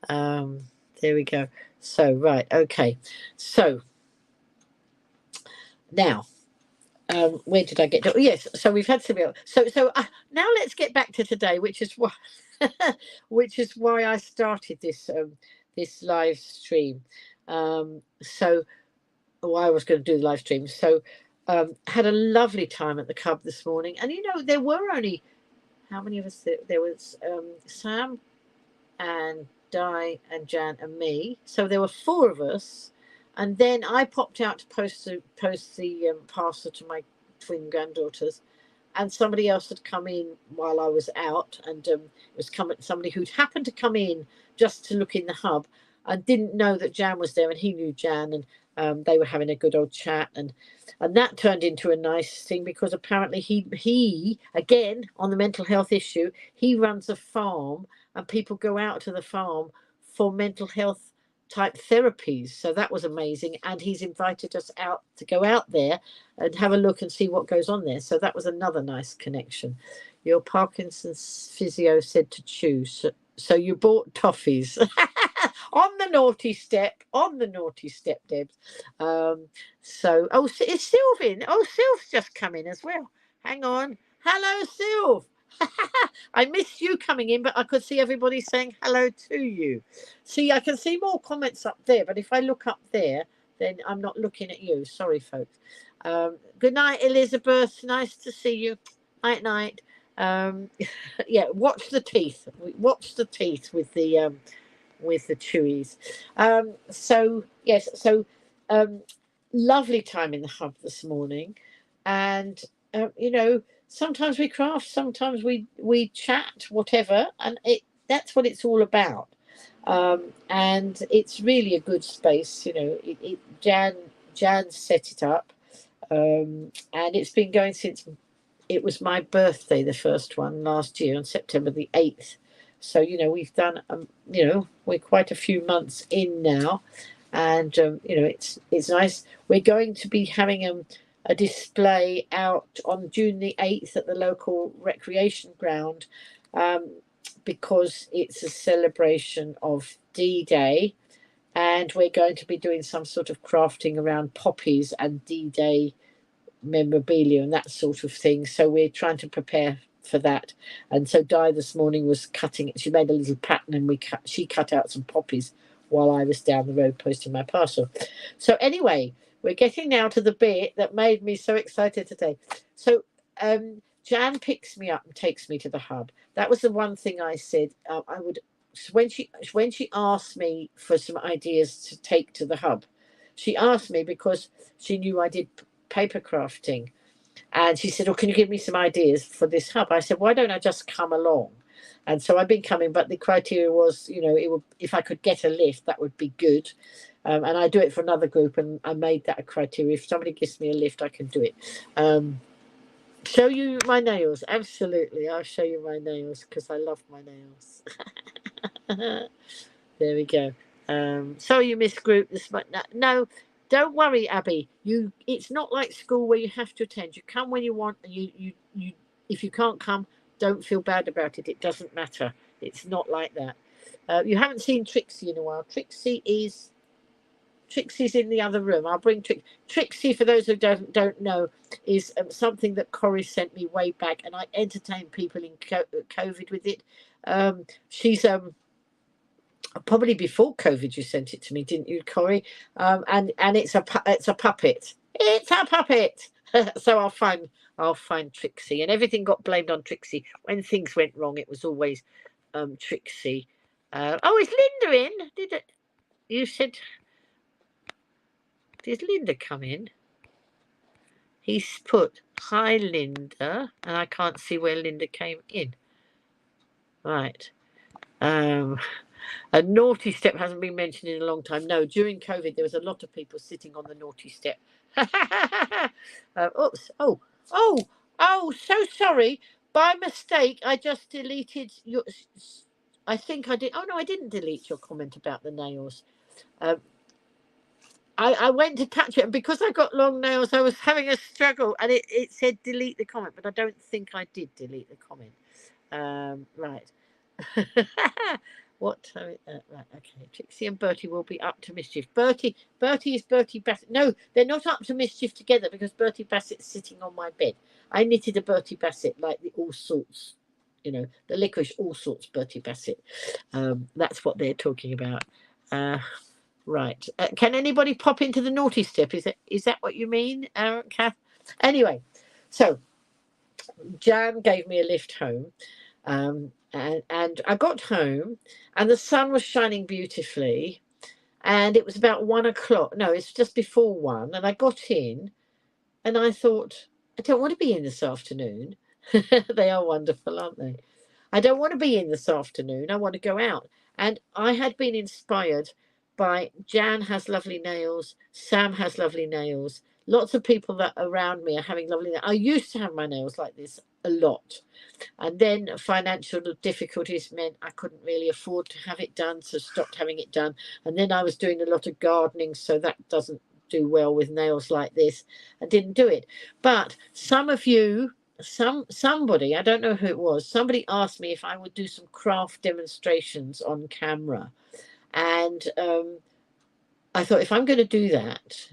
There we go. So, right, okay. So, now, where did I get to? Oh, yes, so we've had some. So now let's get back to today, which is why, which is why I started this live stream. I was going to do the live stream. So, had a lovely time at the Cub this morning, and there were only how many of us? There was Sam and Di and Jan and me. So there were 4 of us. And then I popped out to post the parcel to my twin granddaughters. And somebody else had come in while I was out. And it was somebody who'd happened to come in just to look in the hub and didn't know that Jan was there. And he knew Jan. And they were having a good old chat. And that turned into a nice thing, because apparently he again, on the mental health issue, he runs a farm, and people go out to the farm for mental health type therapies. So that was amazing. And he's invited us out to go out there and have a look and see what goes on there. So that was another nice connection. Your Parkinson's physio said to choose. So you bought toffees. On the naughty step, Debs. Is Sylv in? Oh, Sylv's just come in as well. Hang on. Hello, Sylv. I missed you coming in, but I could see everybody saying hello to you. See, I can see more comments up there, but if I look up there, then I'm not looking at you. Sorry, folks. Good night, Elizabeth. Nice to see you. Night. Yeah, watch the teeth. Watch the teeth with the chewies. Lovely time in the hub this morning, and sometimes we craft, sometimes we chat, whatever, and that's what it's all about. And it's really a good space. Jan set it up, and it's been going since it was my birthday, the first one last year on September the 8th. So we've done we're quite a few months in now, and it's nice. We're going to be having a display out on June the 8th at the local recreation ground, because it's a celebration of D-Day, and we're going to be doing some sort of crafting around poppies and D-Day memorabilia and that sort of thing. So we're trying to prepare for that. And so Di this morning was cutting it. She made a little pattern, and she cut out some poppies while I was down the road posting my parcel. So anyway, we're getting now to the bit that made me so excited today. So Jan picks me up and takes me to the hub. That was the one thing I said I would. When she asked me for some ideas to take to the hub, she asked me because she knew I did paper crafting. And she said, "Oh, can you give me some ideas for this hub?" I said, "Why don't I just come along?" And so I've been coming, but the criteria was, if I could get a lift, that would be good. And I do it for another group, and I made that a criteria. If somebody gives me a lift, I can do it. Show you my nails. Absolutely. I'll show you my nails because I love my nails. There we go. Sorry you missed group this month. No. Don't worry, Abby. It's not like school where you have to attend. You come when you want, and you if you can't come, don't feel bad about it. It doesn't matter. It's not like that. You haven't seen Trixie in a while. Trixie's in the other room. I'll bring Trixie, for those who don't know, is something that Corrie sent me way back, and I entertain people in COVID with it. She's probably before COVID, you sent it to me, didn't you, Corrie? And it's a puppet. It's a puppet. So I'll find Trixie, and everything got blamed on Trixie. When things went wrong, it was always Trixie. Oh, is Linda in? You said, did Linda come in? He's put, hi Linda, and I can't see where Linda came in. Right. A naughty step hasn't been mentioned in a long time. No, during COVID, there was a lot of people sitting on the naughty step. Oops. Oh, so sorry. By mistake, I just deleted your. I think I did. Oh, no, I didn't delete your comment about the nails. I went to touch it, and because I got long nails, I was having a struggle, and it said delete the comment, but I don't think I did delete the comment. Right. What time? Right, okay. Trixie and Bertie will be up to mischief. Bertie is Bertie Bassett. No, they're not up to mischief together because Bertie Bassett's sitting on my bed. I knitted a Bertie Bassett like the all sorts, the licorice all sorts Bertie Bassett. That's what they're talking about. Right. Can anybody pop into the naughty step? Is that what you mean, Kath? Anyway, so Jan gave me a lift home. And I got home and the sun was shining beautifully, and it was about 1 o'clock. No, it's just before 1. And I got in and I thought, I don't want to be in this afternoon. They are wonderful, aren't they? I don't want to be in this afternoon. I want to go out. And I had been inspired by Jan has lovely nails, Sam has lovely nails. Lots of people that around me are having lovely nails. I used to have my nails like this a lot. And then financial difficulties meant I couldn't really afford to have it done, so stopped having it done. And then I was doing a lot of gardening, so that doesn't do well with nails like this. I didn't do it. But some of you, somebody, I don't know who it was, somebody asked me if I would do some craft demonstrations on camera. And I thought, if I'm going to do that,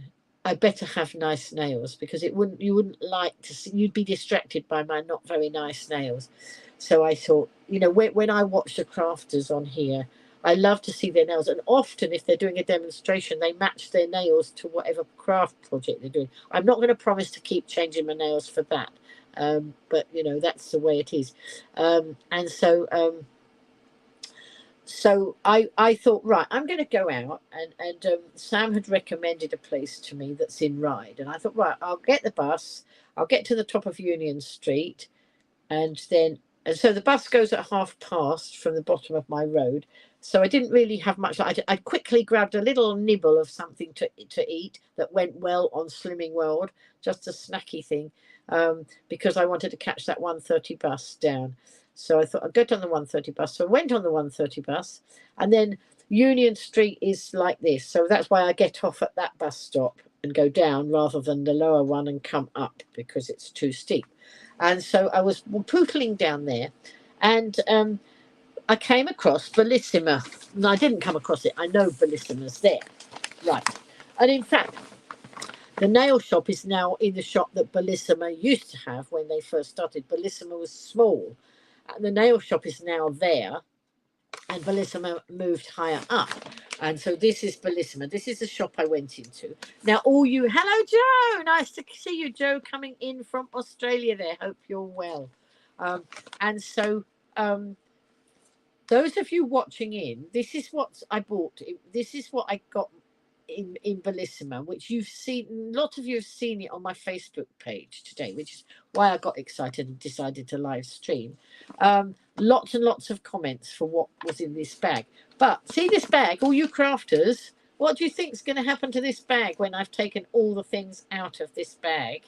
I better have nice nails, because you wouldn't like to see, you'd be distracted by my not very nice nails. So I thought, when I watch the crafters on here, I love to see their nails. And often if they're doing a demonstration, they match their nails to whatever craft project they're doing. I'm not going to promise to keep changing my nails for that. But that's the way it is. And so I thought, right, I'm going to go out, and Sam had recommended a place to me that's in Ryde, and I thought, right, I'll get the bus, I'll get to the top of Union Street, and so the bus goes at past from the bottom of my road. So I didn't really have much. I quickly grabbed a little nibble of something to eat that went well on Slimming World, just a snacky thing, because I wanted to catch that 1:30 bus down. So I thought I'd get on the 1:30 bus. So I went on the 1:30 bus, and then Union Street is like this. So that's why I get off at that bus stop and go down rather than the lower one and come up, because it's too steep. And so I was pootling down there, and I came across Bellissima. No, I didn't come across it. I know Bellissima's there. Right. And in fact, the nail shop is now in the shop that Bellissima used to have when they first started. Bellissima was small. And the nail shop is now there. And Bellissima moved higher up. And so this is Bellissima. This is the shop I went into. Now, hello, Joe. Nice to see you, Joe, coming in from Australia there. Hope you're well. And so those of you watching in, this is what I bought. This is what I got in Bellissima, which you've seen. A lot of you have seen it on my Facebook page today, which is why I got excited and decided to live stream. Lots and lots of comments for what was in this bag. But see this bag, all you crafters, what do you think is going to happen to this bag when I've taken all the things out of this bag?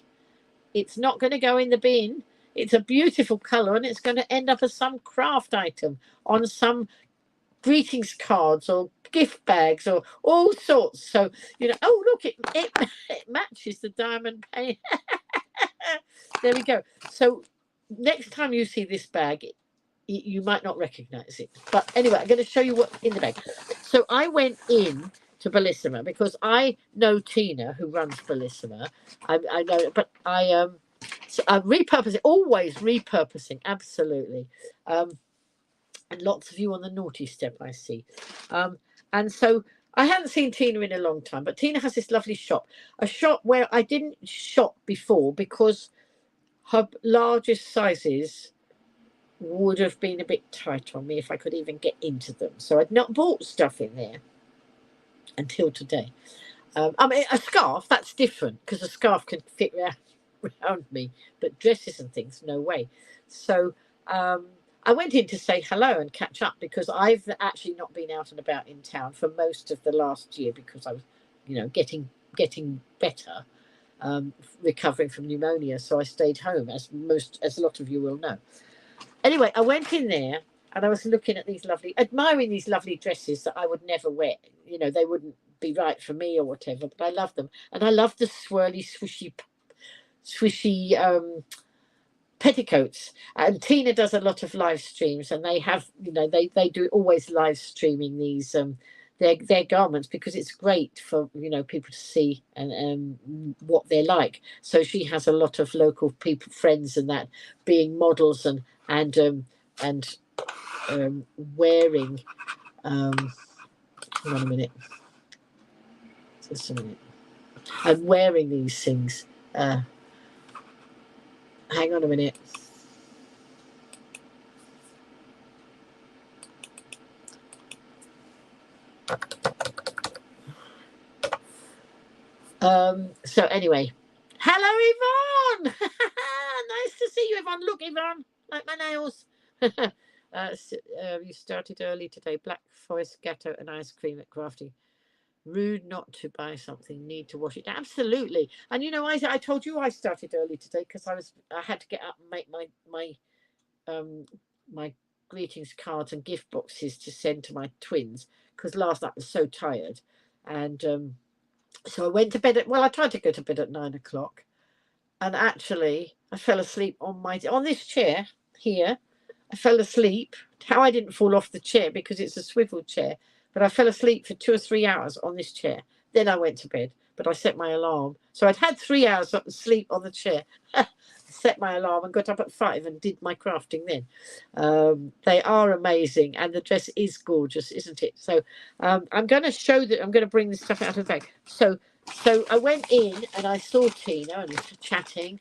It's not going to go in the bin. It's a beautiful colour, and it's going to end up as some craft item on some greetings cards or gift bags or all sorts. So, oh, look, it matches the diamond paint. There we go. So next time you see this bag, you might not recognize it. But anyway, I'm going to show you what's in the bag. So I went in to Bellissima because I know Tina, who runs Bellissima. I know, but I'm repurposing, always repurposing, absolutely. And lots of you on the naughty step, I see. And so I hadn't seen Tina in a long time, but Tina has this lovely shop, a shop where I didn't shop before because her largest sizes would have been a bit tight on me if I could even get into them. So I'd not bought stuff in there until today. I mean, a scarf, that's different because a scarf can fit around me, but dresses and things, no way. So I went in to say hello and catch up because I've actually not been out and about in town for most of the last year because I was, getting better, recovering from pneumonia. So I stayed home, as a lot of you will know. Anyway, I went in there and I was looking at admiring these lovely dresses that I would never wear. They wouldn't be right for me or whatever, but I love them. And I love the swirly, swishy petticoats. And Tina does a lot of live streams, and they have, they do always live streaming these their garments because it's great for people to see and what they're like. So she has a lot of local people, friends, and that being models and wearing. Hold on a minute. Just a minute. And wearing these things. Hang on a minute. So anyway, hello Yvonne. Nice to see you, Yvonne. Look, Yvonne, like my nails. You started early today. Black Forest Gatto and ice cream at Crafty. Rude not to buy something, need to wash it. Absolutely. And I told you I started early today because I had to get up and make my greetings cards and gift boxes to send to my twins because last night I was so tired. And so I went to bed I tried to go to bed at 9 o'clock, and actually I fell asleep on this chair here. I fell asleep. How I didn't fall off the chair because it's a swivel chair, but I fell asleep for 2 or 3 hours on this chair. Then I went to bed, but I set my alarm. So I'd had 3 hours of sleep on the chair. Set my alarm and got up at 5 and did my crafting then. They are amazing, and the dress is gorgeous, isn't it? So I'm going to show that. I'm going to bring this stuff out of the bag. So I went in and I saw Tina and chatting,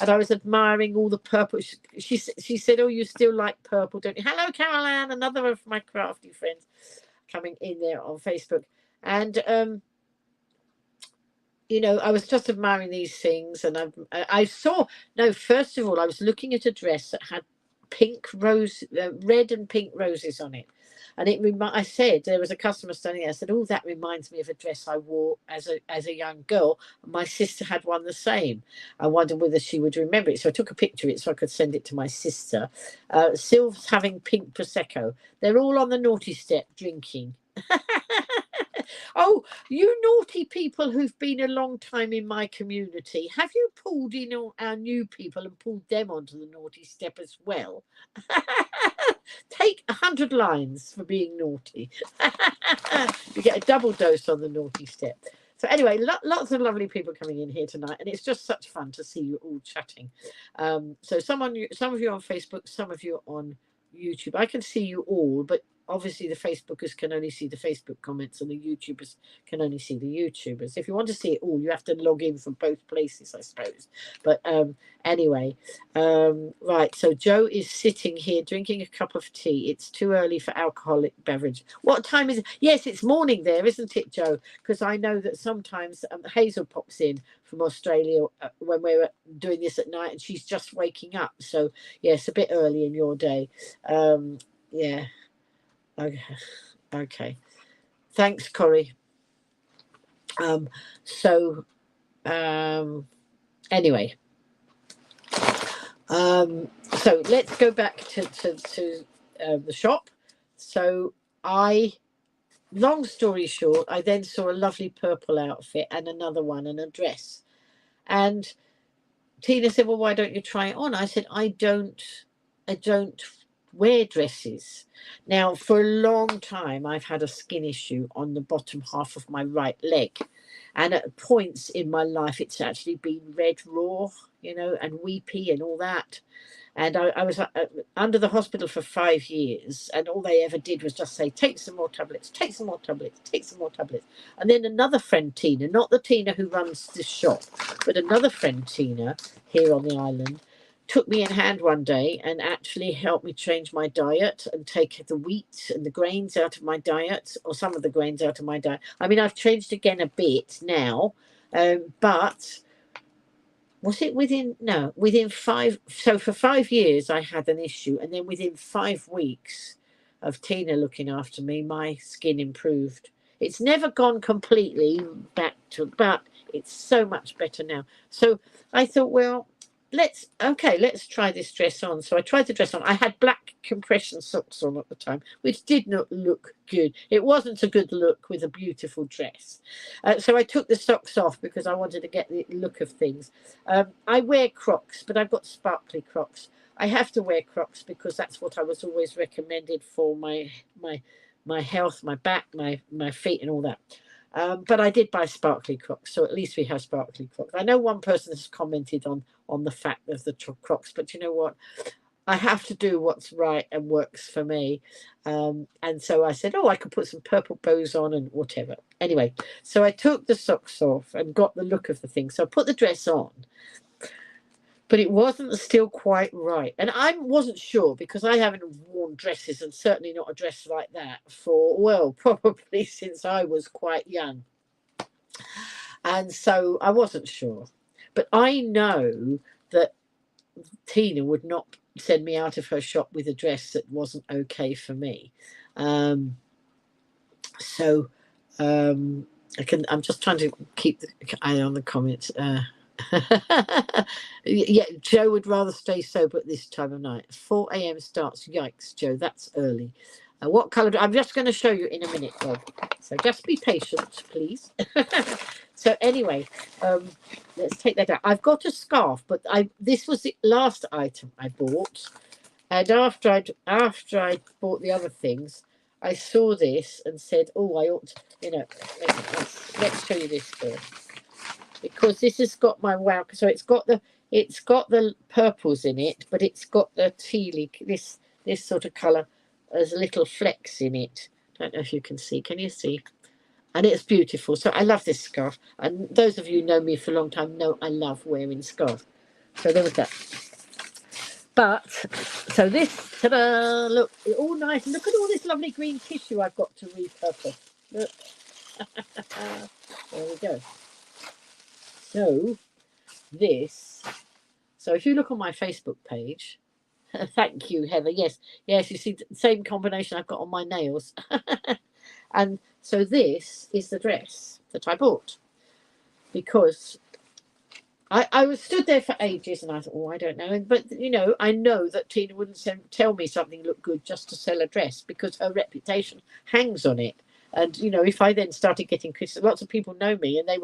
and I was admiring all the purple. She said, "Oh, you still like purple, don't you?" Hello, Carol Ann, another of my crafty friends coming in there on Facebook. And I was just admiring these things, and I saw. No, first of all, I was looking at a dress that had red and pink roses on it, and I said, there was a customer standing there. I said, "Oh, that reminds me of a dress I wore as a young girl. My sister had one the same. I wondered whether she would remember it." So I took a picture of it so I could send it to my sister. Sylv's having pink prosecco. They're all on the naughty step drinking. Oh, you naughty people who've been a long time in my community, have you pulled in all our new people and pulled them onto the naughty step as well? Take 100 lines for being naughty. You get a double dose on the naughty step. So anyway, lots of lovely people coming in here tonight, and it's just such fun to see you all chatting. So some of you on Facebook, some of you on YouTube. I can see you all, but obviously the Facebookers can only see the Facebook comments, and the YouTubers can only see the YouTubers. If you want to see it all, you have to log in from both places, I suppose. But anyway, right. So Joe is sitting here drinking a cup of tea. It's too early for alcoholic beverage. What time is it? Yes, it's morning there, isn't it, Joe? Because I know that sometimes Hazel pops in from Australia when we're doing this at night, and she's just waking up. So yes, a bit early in your day. Yeah. Okay. Thanks, Corey. Anyway. So let's go back to the shop. So long story short, I then saw a lovely purple outfit and another one and a dress. And Tina said, "Well, why don't you try it on?" I said, I don't wear dresses. Now, for a long time, I've had a skin issue on the bottom half of my right leg. And at points in my life, it's actually been red raw, and weepy and all that. And I was under the hospital for 5 years, and all they ever did was just say, take some more tablets, take some more tablets, take some more tablets. And then another friend, Tina, not the Tina who runs this shop, but another friend, Tina, here on the island, took me in hand one day and actually helped me change my diet and take the wheat and the grains out of my diet, or some of the grains out of my diet. I mean, I've changed again a bit now, but was it within 5? So for 5 years I had an issue, and then within 5 weeks of Tina looking after me, my skin improved. It's never gone completely back to, but it's so much better now. So I thought, well, let's try this dress on. So I tried the dress on. I had black compression socks on at the time, which did not look good. It wasn't a good look with a beautiful dress. So I took the socks off because I wanted to get the look of things. I wear Crocs, but I've got sparkly Crocs. I have to wear Crocs because that's what I was always recommended for my health, my back, my feet, and all that. But I did buy sparkly Crocs, so at least we have sparkly Crocs. I know one person has commented on the fact of the Crocs, but you know what? I have to do what's right and works for me. And so I said, oh, I could put some purple bows on and whatever. Anyway, so I took the socks off and got the look of the thing. So I put the dress on, but it wasn't still quite right. And I wasn't sure because I haven't worn dresses, and certainly not a dress like that for, well, probably since I was quite young. And so I wasn't sure. But I know that Tina would not send me out of her shop with a dress that wasn't okay for me. So I'm just trying to keep the eye on the comments. Yeah, Joe would rather stay sober at this time of night. 4 a.m. starts. Yikes, Joe, that's early. What colour? I'm just going to show you in a minute, Bob. So just be patient, please. So anyway, let's take that out. I've got a scarf, but this was the last item I bought, and after I bought the other things, I saw this and said, "Oh, I ought to, let's show you this first, because this has got my wow." So it's got the purples in it, but it's got the tealy, this sort of colour. There's little flecks in it. Don't know if you can see. Can you see? And it's beautiful. So I love this scarf. And those of you who know me for a long time know I love wearing scarves. So there was that. But, so this, ta-da, look, all nice. Look at all this lovely green tissue I've got to repurpose. Look. There we go. So, so if you look on my Facebook page, thank you, Heather. Yes, you see the same combination I've got on my nails. And so this is the dress that I bought, because I was stood there for ages and I thought, oh, I don't know. But, I know that Tina wouldn't tell me something looked good just to sell a dress, because her reputation hangs on it. And, if I then started getting criticism, lots of people know me, and it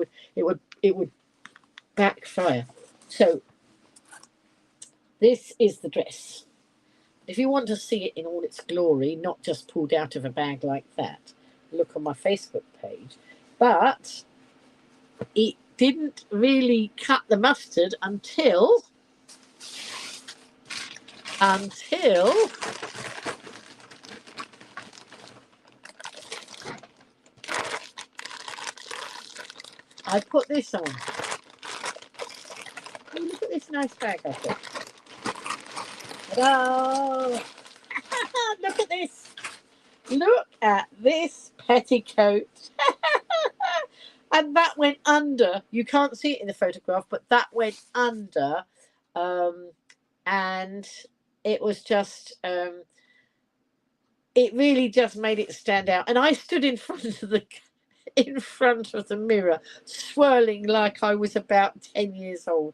would backfire. So this is the dress. If you want to see it in all its glory, not just pulled out of a bag like that, look on my Facebook page. But it didn't really cut the mustard until I put this on. Oh, look at this nice bag I've got. Oh, look at this. Look at this petticoat. And that went under. You can't see it in the photograph, but that went under. And it was just, it really just made it stand out. And I stood in front of the mirror, swirling like I was about 10 years old.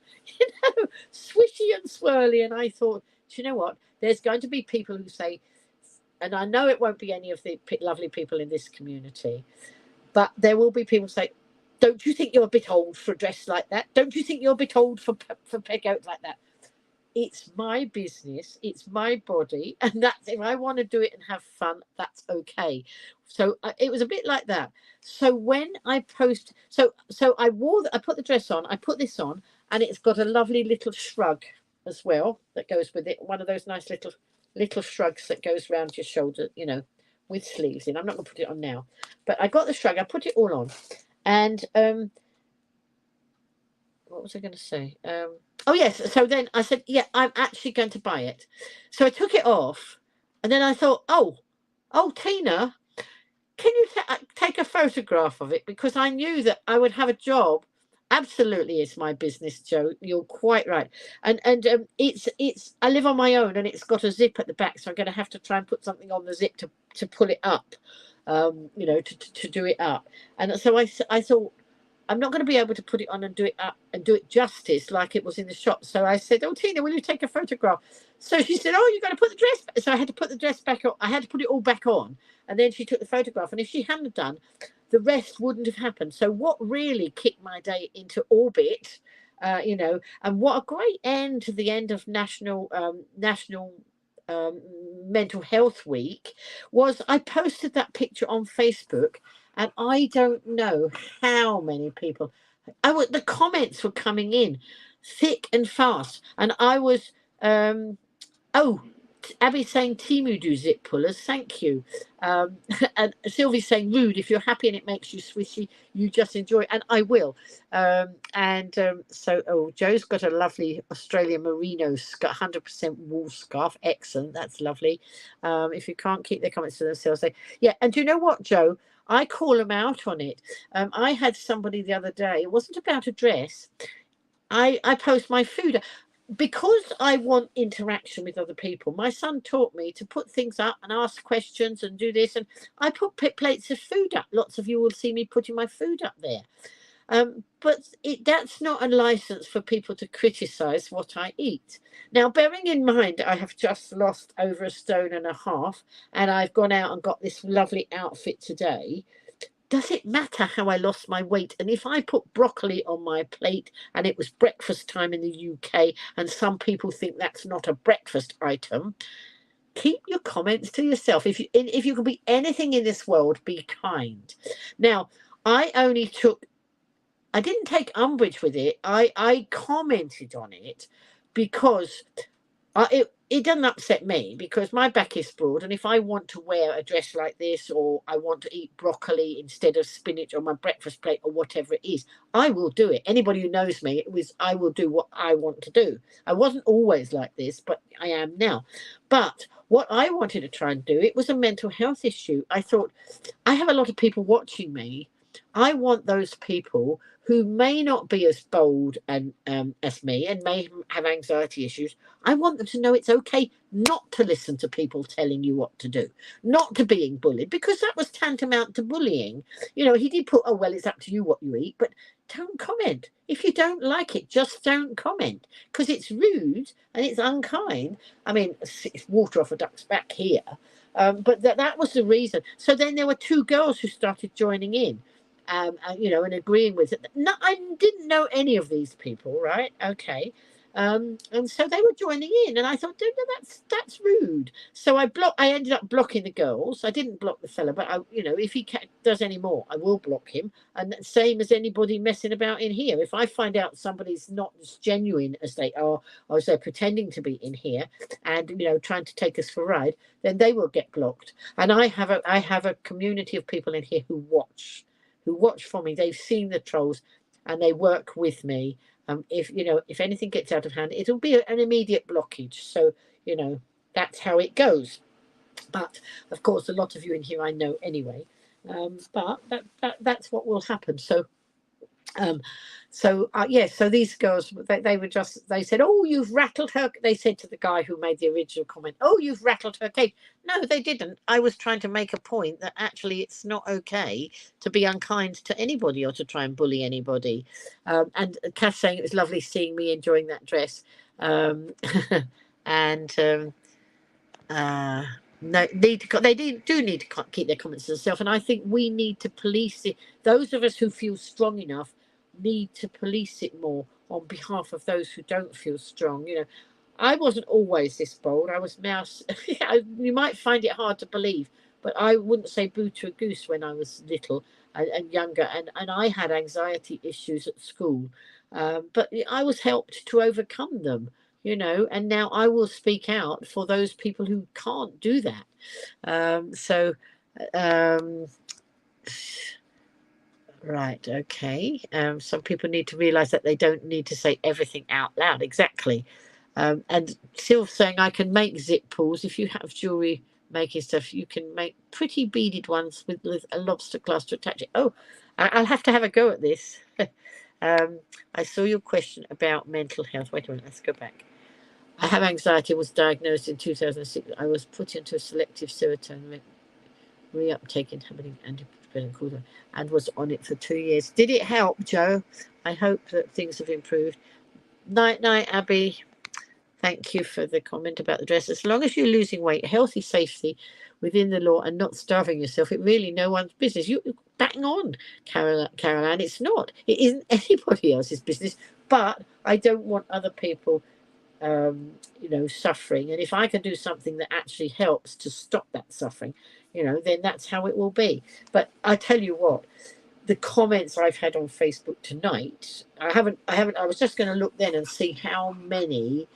Swishy and swirly. And I thought, do you know what? There's going to be people who say, and I know it won't be any of the lovely people in this community, but there will be people who say, don't you think you're a bit old for a dress like that? Don't you think you're a bit old for petticoats like that? It's my business, it's my body, and that's, if I want to do it and have fun, that's okay. So it was a bit like that. So when I post, so I put the dress on, I put this on, and it's got a lovely little shrug as well that goes with it. One of those nice little shrugs that goes round your shoulder, you know, with sleeves in. I'm not going to put it on now, but I got the shrug. I put it all on, and what was I going to say? Oh yes. So then I said, yeah, I'm actually going to buy it. So I took it off, and then I thought, oh, Tina, can you take a photograph of it? Because I knew that I would have a job. Absolutely, it's my business, Joe. You're quite right. And it's I live on my own, and it's got a zip at the back, so I'm going to have to try and put something on the zip to pull it up, you know, to do it up. And so I thought, I'm not going to be able to put it on and do it up and do it justice like it was in the shop. So I said, oh, Tina, will you take a photograph? So she said, oh, you got to put the dress back. So I had to put the dress back on. I had to put it all back on. And then she took the photograph. And if she hadn't done, the rest wouldn't have happened. So what really kicked my day into orbit, you know, and what a great end to the end of National Mental Health Week was I posted that picture on Facebook, and I don't know how many people. The comments were coming in thick and fast, and I was oh. Abby saying Timu do zip pullers, thank you. And Sylvie's saying rude. If you're happy and it makes you swishy, you just enjoy it, and I will. So Joe's got a lovely Australian merino 100% wool scarf. Excellent, that's lovely. If you can't keep their comments to themselves, yeah. And do you know what, Joe? I call them out on it. I had somebody the other day. It wasn't about a dress. I post my food because I want interaction with other people. My son taught me to put things up and ask questions and do this, and I put plates of food up. Lots of you will see me putting my food up there. But that's not a license for people to criticize what I eat. Now, bearing in mind, I have just lost over 1.5 stone, and I've gone out and got this lovely outfit today. Does it matter how I lost my weight? And if I put broccoli on my plate and it was breakfast time in the UK, and some people think that's not a breakfast item, keep your comments to yourself. If you can be anything in this world, be kind. Now, I didn't take umbrage with it. I commented on it because it doesn't upset me, because my back is broad, and if I want to wear a dress like this, or I want to eat broccoli instead of spinach on my breakfast plate, or whatever it is, I will do it. Anybody who knows me, I will do what I want to do. I wasn't always like this, but I am now. But what I wanted to try and do, it was a mental health issue. I thought, I have a lot of people watching me. I want those people who may not be as bold and as me, and may have anxiety issues. I want them to know it's okay not to listen to people telling you what to do, not to being bullied, because that was tantamount to bullying. You know, he did put, oh, well, it's up to you what you eat, but don't comment. If you don't like it, just don't comment, because it's rude and it's unkind. I mean, it's water off a duck's back here. But that was the reason. So then there were 2 girls who started joining in. You know, and agreeing with it. No, I didn't know any of these people, right? Okay. And so they were joining in, and I thought, no, that's rude. So I ended up blocking the girls. I didn't block the fella, but if he does any more, I will block him. And same as anybody messing about in here. If I find out somebody's not as genuine as they are, or as they're pretending to be in here, and trying to take us for a ride, then they will get blocked. And I have a community of people in here who watch for me. They've seen the trolls, and they work with me. If anything gets out of hand, it'll be an immediate blockage. So that's how it goes. But of course, a lot of you in here I know anyway. But that's what will happen. So so these girls, they said, oh, you've rattled her. They said to the guy who made the original comment, oh, you've rattled her cage. No, they didn't. I was trying to make a point that actually it's not okay to be unkind to anybody or to try and bully anybody. And Kath saying it was lovely seeing me enjoying that dress. No, they do need to keep their comments to themselves, and I think we need to police it. Those of us who feel strong enough need to police it more on behalf of those who don't feel strong. I wasn't always this bold. I was mouse. You might find it hard to believe, but I wouldn't say boo to a goose when I was little and younger, and I had anxiety issues at school, but I was helped to overcome them. you know, and now I will speak out for those people who can't do that. Um, right, okay. Some people need to realize that they don't need to say everything out loud. Exactly. And still saying I can make zip pulls. If you have jewelry making stuff, you can make pretty beaded ones with a lobster clasp to attach it. Oh, I'll have to have a go at this. I saw your question about mental health. Wait a minute, let's go back. I have anxiety, was diagnosed in 2006. I was put into a selective serotonin reuptake inhibiting antidepressant called, and was on it for 2 years. Did it help, Joe? I hope that things have improved. Night, night, Abby. Thank you for the comment about the dress. As long as you're losing weight, healthy safety within the law and not starving yourself, it really no one's business. You bang on, Caroline. It's not. It isn't anybody else's business. But I don't want other people you know, suffering. And if I can do something that actually helps to stop that suffering, you know, then that's how it will be. But I tell you what, the comments I've had on Facebook tonight, I was just going to look then and see how many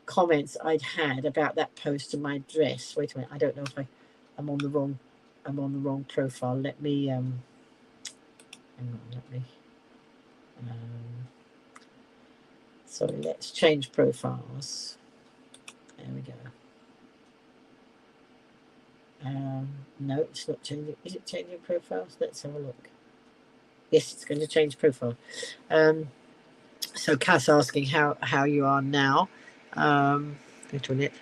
comments I'd had about that post of my dress. Wait a minute, I don't know if I'm on the wrong profile. Let me hang on, sorry, let's change profiles. There we go. No, it's not changing. Is it changing profiles? Let's have a look. Yes, it's going to change profile. So Cass asking how you are now. Wait a minute.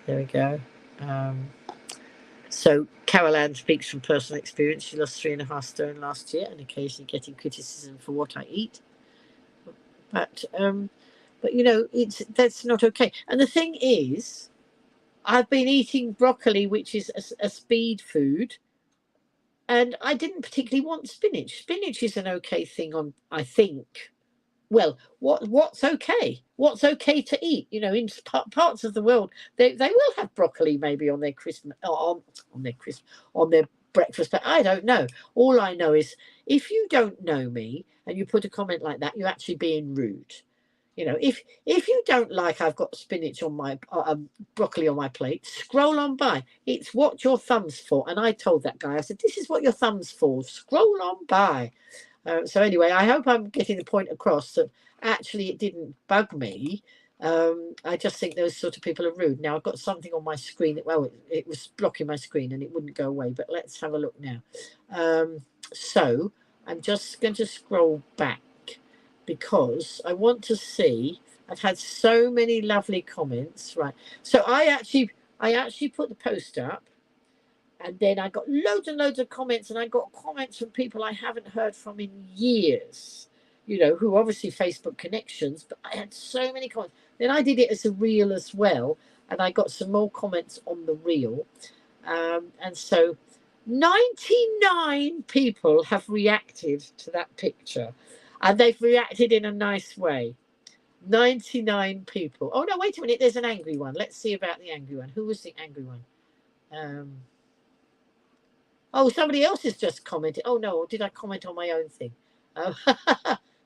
There we go. So Carol Ann speaks from personal experience. She lost 3.5 stone last year and occasionally getting criticism for what I eat. But you know, that's not okay. And the thing is, I've been eating broccoli, which is a speed food, and I didn't particularly want spinach. Spinach is an okay thing on, I think. Well, what's okay? What's okay to eat? You know, in parts of the world, they will have broccoli maybe on their Christmas on their breakfast, but I don't know. All I know is if you don't know me and you put a comment like that, you're actually being rude. You know, if you don't like I've got spinach on my broccoli on my plate, scroll on by. It's what your thumb's for. And I told that guy, I said, this is what your thumb's for. Scroll on by. So anyway, I hope I'm getting the point across that actually it didn't bug me. I just think those sort of people are rude. Now I've got something on my screen that, well, it was blocking my screen and it wouldn't go away. But let's have a look now. So I'm just going to scroll back because I want to see. I've had so many lovely comments. Right. So I actually put the post up. And then I got loads and loads of comments, and I got comments from people I haven't heard from in years, you know, who obviously Facebook connections, but I had so many comments. Then I did it as a reel as well, and I got some more comments on the reel. And so 99 people have reacted to that picture, and they've reacted in a nice way. 99 people. Oh, no, wait a minute. There's an angry one. Let's see about the angry one. Who was the angry one? Oh, somebody else has just commented. Oh no, did I comment on my own thing?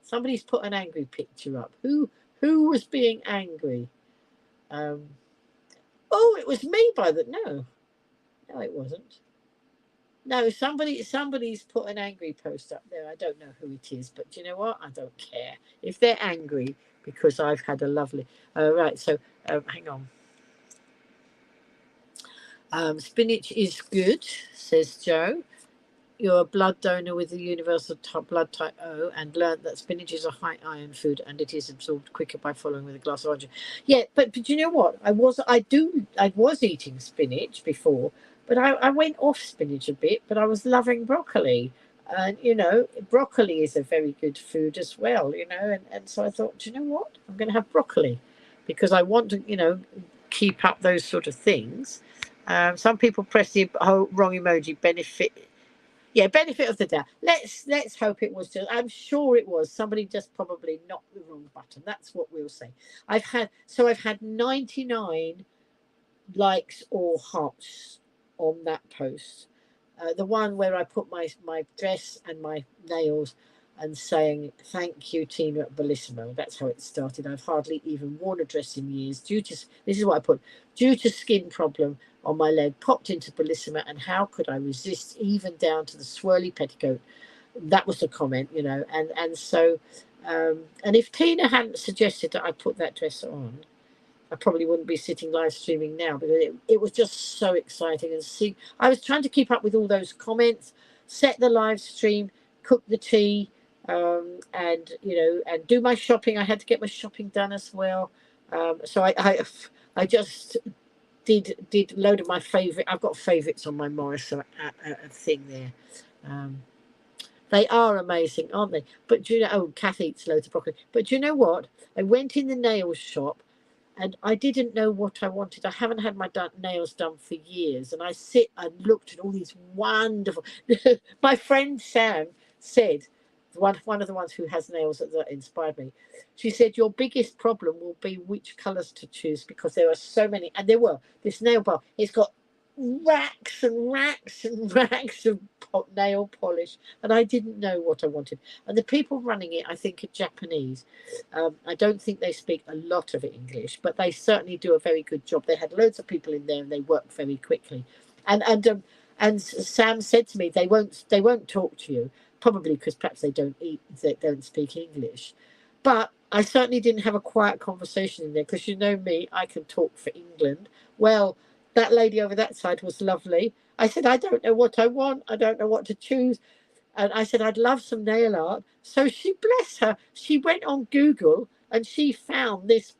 Somebody's put an angry picture up. Who was being angry? Oh, it was me no, it wasn't. No, somebody's put an angry post up there. I don't know who it is, but you know what? I don't care if they're angry because I've had a lovely. Right, so hang on. Spinach is good, says Joe. You're a blood donor with the universal blood type O and learned that spinach is a high iron food and it is absorbed quicker by following with a glass of orange. Yeah, but you know what? I was eating spinach before, but I went off spinach a bit, but I was loving broccoli. And you know, broccoli is a very good food as well, you know, and so I thought, do you know what? I'm gonna have broccoli because I want to, you know, keep up those sort of things. Some people press the wrong emoji. Benefit of the doubt. Let's hope it was just. I'm sure it was. Somebody just probably knocked the wrong button. That's what we'll say. I've had 99 likes or hearts on that post. The one where I put my dress and my nails. and saying, "Thank you, Tina at Bellissimo." That's how it started. I've hardly even worn a dress in years due to, this is what I put, due to skin problem on my leg, popped into Bellissimo, and how could I resist, even down to the swirly petticoat? That was the comment, and so, and if Tina hadn't suggested that I put that dress on, I probably wouldn't be sitting live streaming now, because it was just so exciting. And see, I was trying to keep up with all those comments, set the live stream, cook the tea, and do my shopping. I had to get my shopping done as well. So I just did a load of my favorite. I've got favorites on my Morris thing there. They are amazing, aren't they? But do you know? Oh, Kath eats loads of broccoli. But do you know what? I went in the nail shop, and I didn't know what I wanted. I haven't had my nails done for years, and I sit and looked at all these wonderful. My friend Sam said, one of the ones who has nails that inspired me. She said, "Your biggest problem will be which colours to choose, because there are so many." And there were. This nail bar, it's got racks and racks and racks of nail polish, and I didn't know what I wanted. And the people running it, I think, are Japanese. I don't think they speak a lot of English, but they certainly do a very good job. They had loads of people in there, and they work very quickly. And Sam said to me, they won't talk to you, probably because perhaps they don't speak English. But I certainly didn't have a quiet conversation in there, because you know me, I can talk for England. Well, that lady over that side was lovely. I said, "I don't know what I want. I don't know what to choose." And I said, "I'd love some nail art." So she, bless her, she went on Google and she found this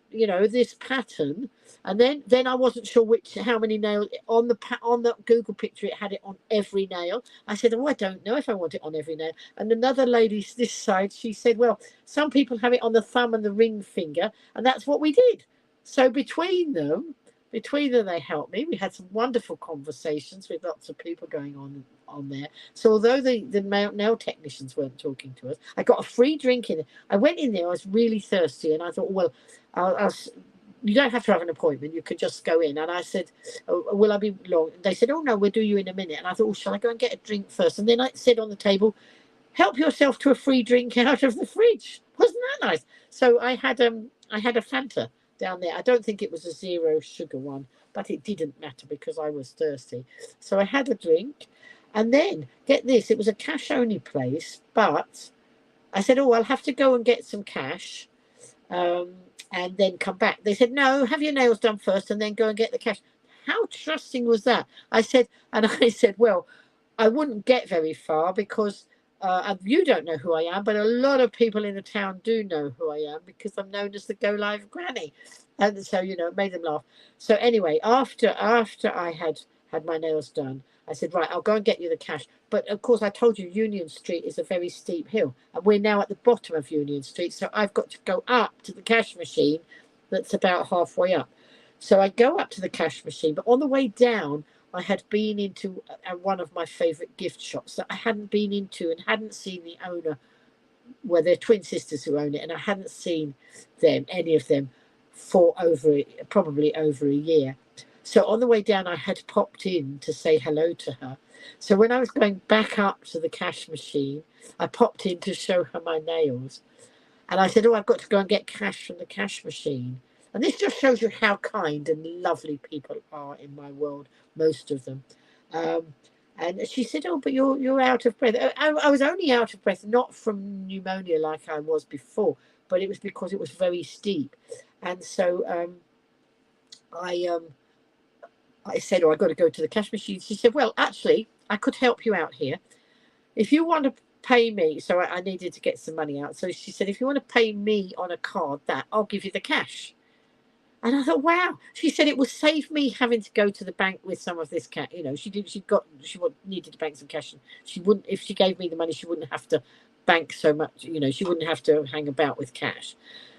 pattern. And then I wasn't sure how many nails on the Google picture. It had it on every nail. I said, "Oh, I don't know if I want it on every nail." And another lady this side, she said, "Well, some people have it on the thumb and the ring finger," and that's what we did. So between them, they helped me. We had some wonderful conversations with lots of people going on there. So although the nail technicians weren't talking to us, I got a free drink in. I went in there. I was really thirsty, and I thought, well, you don't have to have an appointment. You could just go in. And I said, "Oh, will I be long?" And they said, "Oh no, we'll do you in a minute." And I thought, "Oh, shall I go and get a drink first?" And then I said on the table, "Help yourself to a free drink out of the fridge." Wasn't that nice? So I had a Fanta down there. I don't think it was a 0 sugar one, but it didn't matter because I was thirsty. So I had a drink, and then get this, it was a cash only place, but I said, "Oh, I'll have to go and get some cash, and then come back." They said, "No, have your nails done first and then go and get the cash." How trusting was that? I said, "Well, I wouldn't get very far, because you don't know who I am, but a lot of people in the town do know who I am, because I'm known as the Go Live Granny." And so, it made them laugh. So anyway, after I had my nails done, I said, "Right, I'll go and get you the cash." But of course, I told you Union Street is a very steep hill, and we're now at the bottom of Union Street. So I've got to go up to the cash machine that's about halfway up. So I go up to the cash machine, but on the way down, I had been into one of my favourite gift shops that I hadn't been into and hadn't seen the owner. Well, they're twin sisters who own it, and I hadn't seen any of them, for probably over a year. So on the way down, I had popped in to say hello to her. So when I was going back up to the cash machine, I popped in to show her my nails. And I said, "Oh, I've got to go and get cash from the cash machine." And this just shows you how kind and lovely people are in my world, most of them. And she said, "Oh, but you're out of breath." I was only out of breath, not from pneumonia like I was before, but it was because it was very steep. And so I said, "Oh, I've got to go to the cash machine." She said, "Well, actually, I could help you out here. If you want to pay me," so I needed to get some money out. So she said, "If you want to pay me on a card, I'll give you the cash." And I thought, wow. She said it will save me having to go to the bank with some of this cash. She needed to bank some cash. And she wouldn't, if she gave me the money, she wouldn't have to bank so much. She wouldn't have to hang about with cash.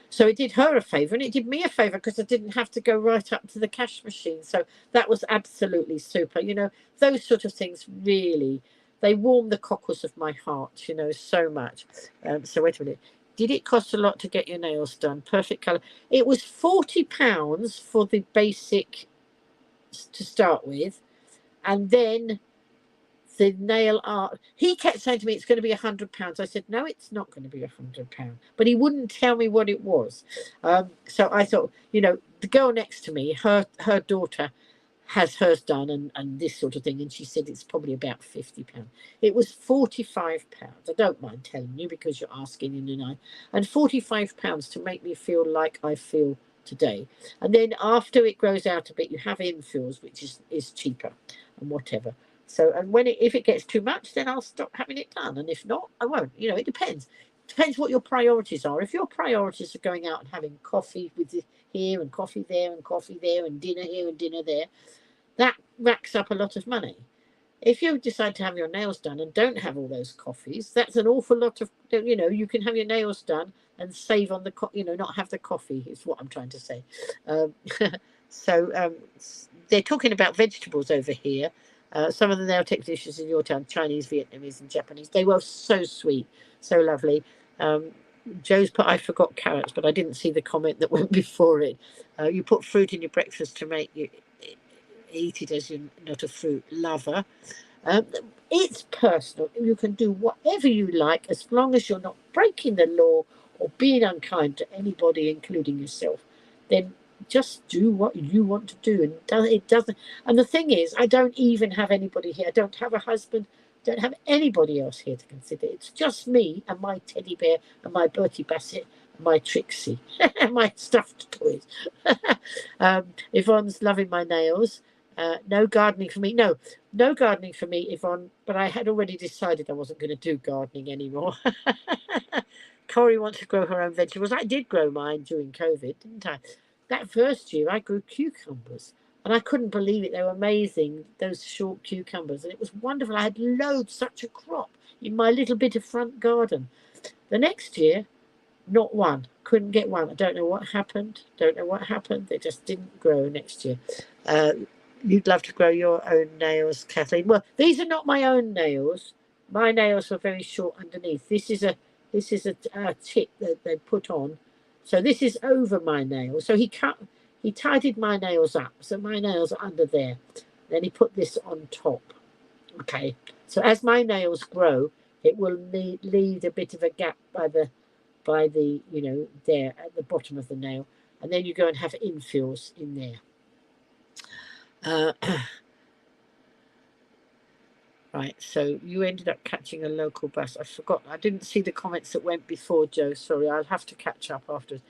So it did her a favour, and it did me a favour, because I didn't have to go right up to the cash machine. So that was absolutely super. Those sort of things really, they warm the cockles of my heart, so much. So wait a minute. Did it cost a lot to get your nails done? Perfect colour. It was £40 for the basic to start with, and then the nail art. He kept saying to me, it's going to be £100. I said, no, it's not going to be £100. But he wouldn't tell me what it was. So I thought, you know, the girl next to me, her daughter has hers done and this sort of thing. And she said it's probably about £50. It was £45. I don't mind telling you because you're asking in and I. And £45 to make me feel like I feel today. And then after it grows out a bit, you have infills, which is cheaper and whatever. So, and when if it gets too much, then I'll stop having it done. And if not, I won't. You know, it depends. Depends what your priorities are. If your priorities are going out and having coffee with here and coffee there and coffee there and dinner here and dinner there, that racks up a lot of money. If you decide to have your nails done and don't have all those coffees, that's an awful lot of, you know, you can have your nails done and save on the, you know, not have the coffee is what I'm trying to say. So they're talking about vegetables over here. Some of the nail technicians in your town, Chinese, Vietnamese and Japanese, they were so sweet, so lovely. Joe's put, I forgot carrots, but I didn't see the comment that went before it. You put fruit in your breakfast to make you eat it as you're not a fruit lover. It's personal. You can do whatever you like as long as you're not breaking the law or being unkind to anybody, including yourself. Then just do what you want to do, and it doesn't. And the thing is, I don't even have anybody here. I don't have a husband. Don't have anybody else here to consider. It's just me and my teddy bear and my Bertie Bassett and my Trixie and my stuffed toys. Yvonne's loving my nails. No gardening for me. No gardening for me, Yvonne. But I had already decided I wasn't going to do gardening anymore. Corrie wants to grow her own vegetables. I did grow mine during COVID, didn't I? That first year I grew cucumbers. And I couldn't believe it. They were amazing, those short cucumbers. And it was wonderful. I had loads, such a crop in my little bit of front garden. The next year, not one. Couldn't get one. I don't know what happened. They just didn't grow next year. You'd love to grow your own nails, Kathleen. Well, these are not my own nails. My nails are very short underneath. This is a tip that they put on. So this is over my nail. So he tidied my nails up. So my nails are under there. Then he put this on top. Okay. So as my nails grow, it will leave a bit of a gap by the you know, there at the bottom of the nail. And then you go and have infills in there. Right, so you ended up catching a local bus. I forgot. I didn't see the comments that went before, Joe. Sorry, I'll have to catch up after.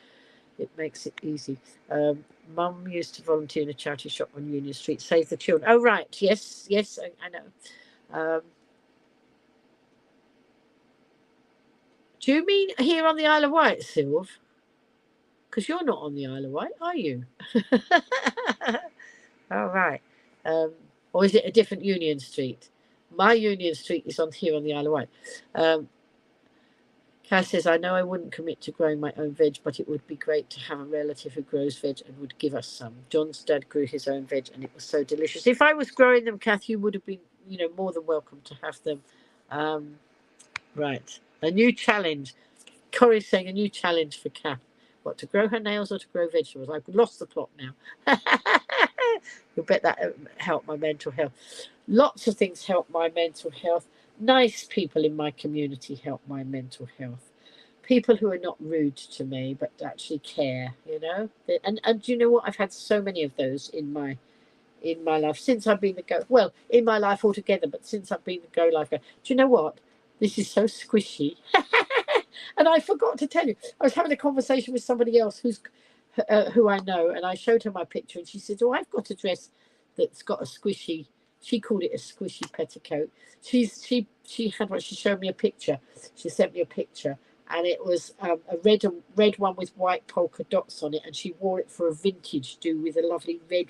It makes it easy. Mum used to volunteer in a charity shop on Union Street, Save the Children. Oh, right. Yes, I know. Do you mean here on the Isle of Wight, Sylv? Because you're not on the Isle of Wight, are you? All right. Or is it a different Union Street? My Union Street is here on the Isle of Wight. Cass says, I know I wouldn't commit to growing my own veg, but it would be great to have a relative who grows veg and would give us some. John's dad grew his own veg and it was so delicious. If I was growing them, Kath, you would have been, you know, more than welcome to have them. Right. A new challenge. Corey's saying a new challenge for Kath. What, to grow her nails or to grow vegetables? I've lost the plot now. You'll bet that helped my mental health. Lots of things help my mental health. Nice people in my community help my mental health. People who are not rude to me but actually care, you know. And do you know what? I've had so many of those in my life since I've been in my life altogether, but since I've been the Go Life Girl. Do you know what? This is so squishy. And I forgot to tell you, I was having a conversation with somebody else who I know, and I showed her my picture, and she said, "Oh, I've got a dress that's got a squishy." She called it a squishy petticoat. She had one. She showed me a picture. She sent me a picture, and it was a red one with white polka dots on it, and she wore it for a vintage do with a lovely red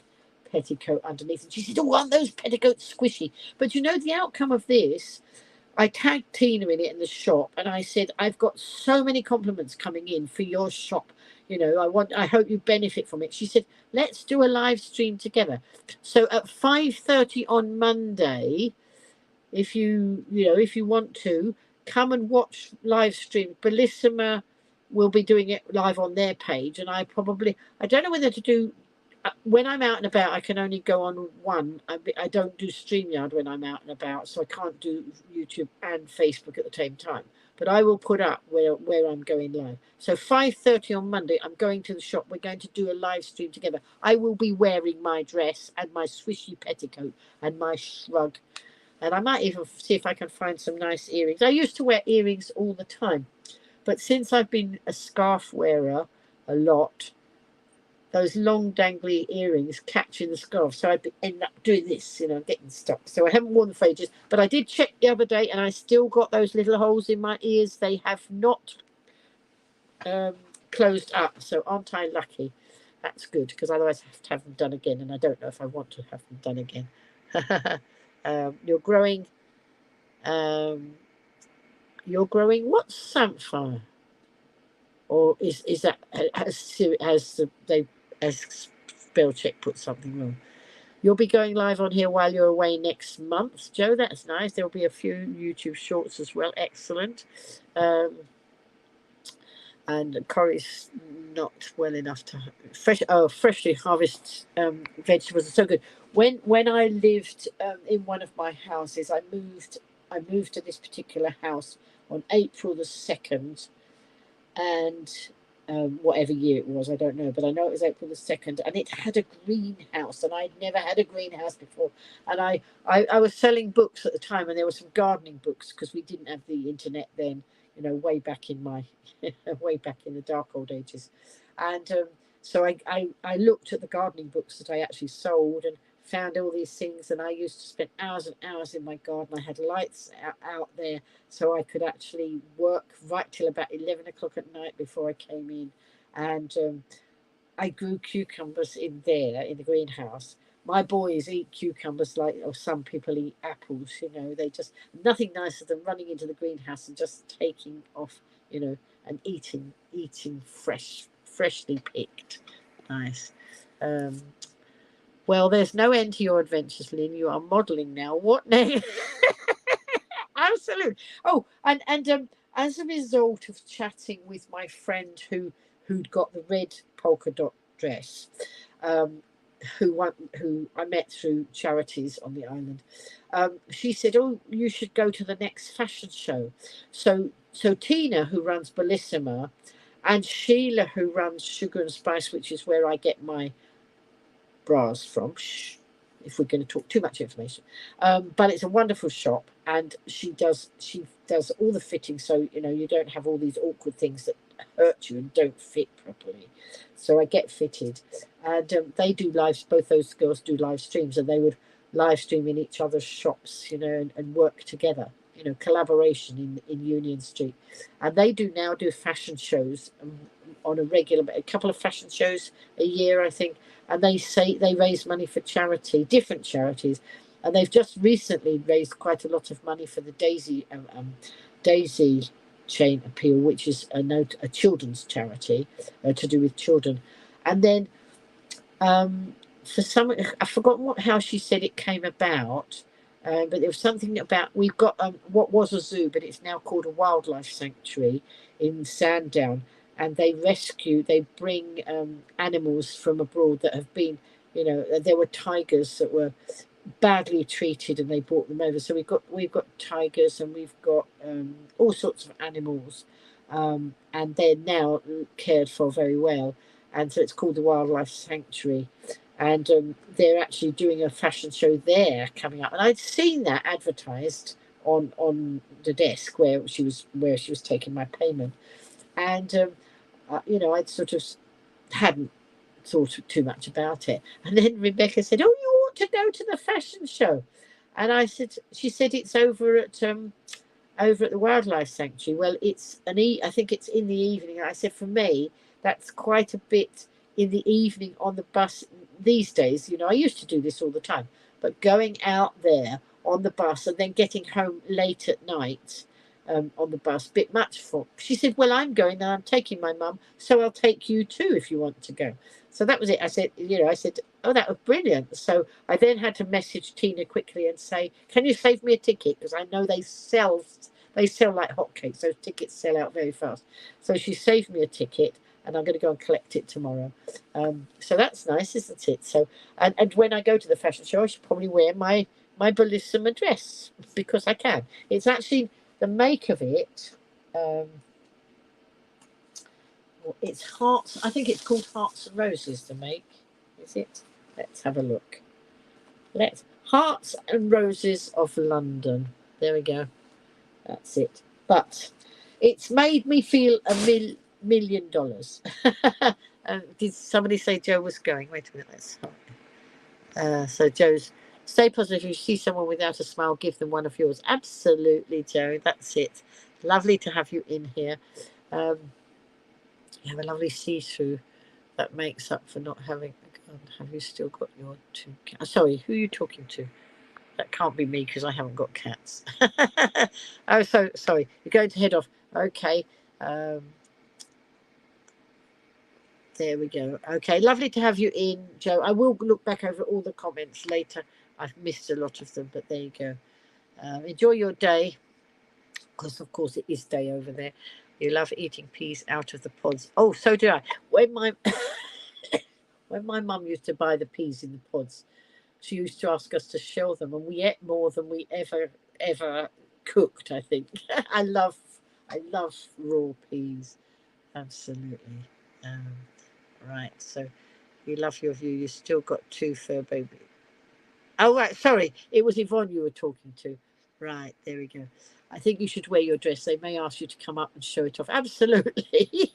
petticoat underneath. And she said, "Oh, aren't those petticoats squishy?" But you know the outcome of this. I tagged Tina in it in the shop, and I said, "I've got so many compliments coming in for your shop. You know, I hope you benefit from it." She said, "Let's do a live stream together." So at 5:30 on Monday, if you want to come and watch live stream, Bellissima will be doing it live on their page, and I don't know whether to do when I'm out and about, I can only go on one. I don't do StreamYard when I'm out and about, so I can't do YouTube and Facebook at the same time. But I will put up where I'm going live. So 5:30 on Monday, I'm going to the shop. We're going to do a live stream together. I will be wearing my dress and my swishy petticoat and my shrug. And I might even see if I can find some nice earrings. I used to wear earrings all the time. But since I've been a scarf wearer a lot, those long dangly earrings catching the scarf. So I end up doing this, getting stuck. So I haven't worn them for ages. But I did check the other day and I still got those little holes in my ears. They have not closed up. So aren't I lucky? That's good, because otherwise I have to have them done again. And I don't know if I want to have them done again. You're growing. You're growing what, samphire? Or is that has spell check put something wrong? You'll be going live on here while you're away next month, Joe. That's nice. There'll be a few YouTube shorts as well. Excellent. And Corey's not well enough to freshly harvest vegetables are so good. When I lived in one of my houses, I moved to this particular house on April the 2nd, and whatever year it was, I don't know, but I know it was April the 2nd, and it had a greenhouse, and I'd never had a greenhouse before. And I was selling books at the time, and there were some gardening books, because we didn't have the internet then, way back in my way back in the dark old ages. And so I looked at the gardening books that I actually sold and found all these things, and I used to spend hours and hours in my garden. I had lights out there, so I could actually work right till about 11 o'clock at night before I came in. And I grew cucumbers in there in the greenhouse. My boys eat cucumbers or some people eat apples. They just, nothing nicer than running into the greenhouse and just taking off, and eating freshly picked. Nice. Well, there's no end to your adventures, Lynn. You are modelling now. What next? Absolutely. Oh, and as a result of chatting with my friend who'd got the red polka dot dress, who I met through charities on the island, she said, "Oh, you should go to the next fashion show." So Tina, who runs Bellissima, and Sheila, who runs Sugar and Spice, which is where I get my bras from. If we're going to talk too much information, but it's a wonderful shop, and she does all the fitting, so you don't have all these awkward things that hurt you and don't fit properly. So I get fitted, and they do lives. Both those girls do live streams, and they would live stream in each other's shops, and work together. Collaboration in Union Street, and they do fashion shows on a couple of fashion shows a year, I think. And they say they raise money for different charities, and they've just recently raised quite a lot of money for the Daisy Chain Appeal, which is a children's charity to do with children. And then for some, I've forgotten how she said it came about, but there was something about, we've got what was a zoo, but it's now called a wildlife sanctuary in Sandown. And they bring animals from abroad that have been, there were tigers that were badly treated, and they brought them over. So we've got tigers, and we've got all sorts of animals, and they're now cared for very well. And so it's called the Wildlife Sanctuary, and they're actually doing a fashion show there coming up. And I'd seen that advertised on the desk where she was taking my payment, and I'd sort of hadn't thought too much about it. And then Rebecca said, "Oh, you ought to go to the fashion show." And she said it's over at the Wildlife Sanctuary. Well, I think it's in the evening. I said, for me, that's quite a bit in the evening on the bus these days. I used to do this all the time, but going out there on the bus and then getting home late at night, on the bus, bit much for. She said, "Well, I'm going and I'm taking my mum, so I'll take you too if you want to go." So that was it. I said, "Oh, that was brilliant." So I then had to message Tina quickly and say, "Can you save me a ticket? Because I know they sell like hotcakes. Those tickets sell out very fast." So she saved me a ticket, and I'm going to go and collect it tomorrow. So that's nice, isn't it? So, and when I go to the fashion show, I should probably wear my Bellissima dress because I can. It's actually the make of it. It's hearts. I think it's called Hearts and Roses. The make, is it? Let's have a look. Let's Hearts and Roses of London. There we go. That's it. But it's made me feel $1 million. Did somebody say Joe was going? Wait a minute. So Joe's, stay positive. If you see someone without a smile, give them one of yours. Absolutely, Joe. That's it. Lovely to have you in here. You have a lovely see-through that makes up for not having. Have you still got your two cats? Sorry, who are you talking to? That can't be me because I haven't got cats. Oh, so sorry. You're going to head off. Okay. There we go. Okay, lovely to have you in, Joe. I will look back over all the comments later. I've missed a lot of them, but there you go. Enjoy your day, because of course it is day over there. You love eating peas out of the pods. Oh, so do I. When my when my mum used to buy the peas in the pods, she used to ask us to shell them, and we ate more than we ever cooked. I think I love raw peas, absolutely. Right, so you love your view. You still got 2 fur baby. Oh right, sorry, it was Yvonne you were talking to. Right, there we go. I think you should wear your dress. They may ask you to come up and show it off. Absolutely.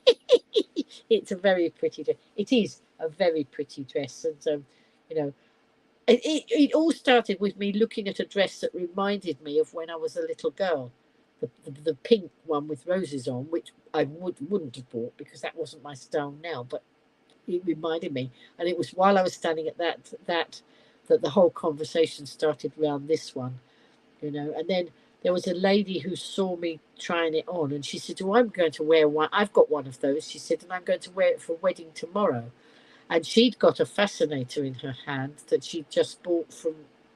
It's a very pretty dress. It is a very pretty dress, and you know, it all started with me looking at a dress that reminded me of when I was a little girl. The pink one with roses on, which I wouldn't have bought because that wasn't my style now, but it reminded me. And it was while I was standing at that the whole conversation started around this one, And then there was a lady who saw me trying it on, and she said, "Oh, I'm going to wear one. I've got one of those." She said, "And I'm going to wear it for a wedding tomorrow." And she'd got a fascinator in her hand that she'd just bought from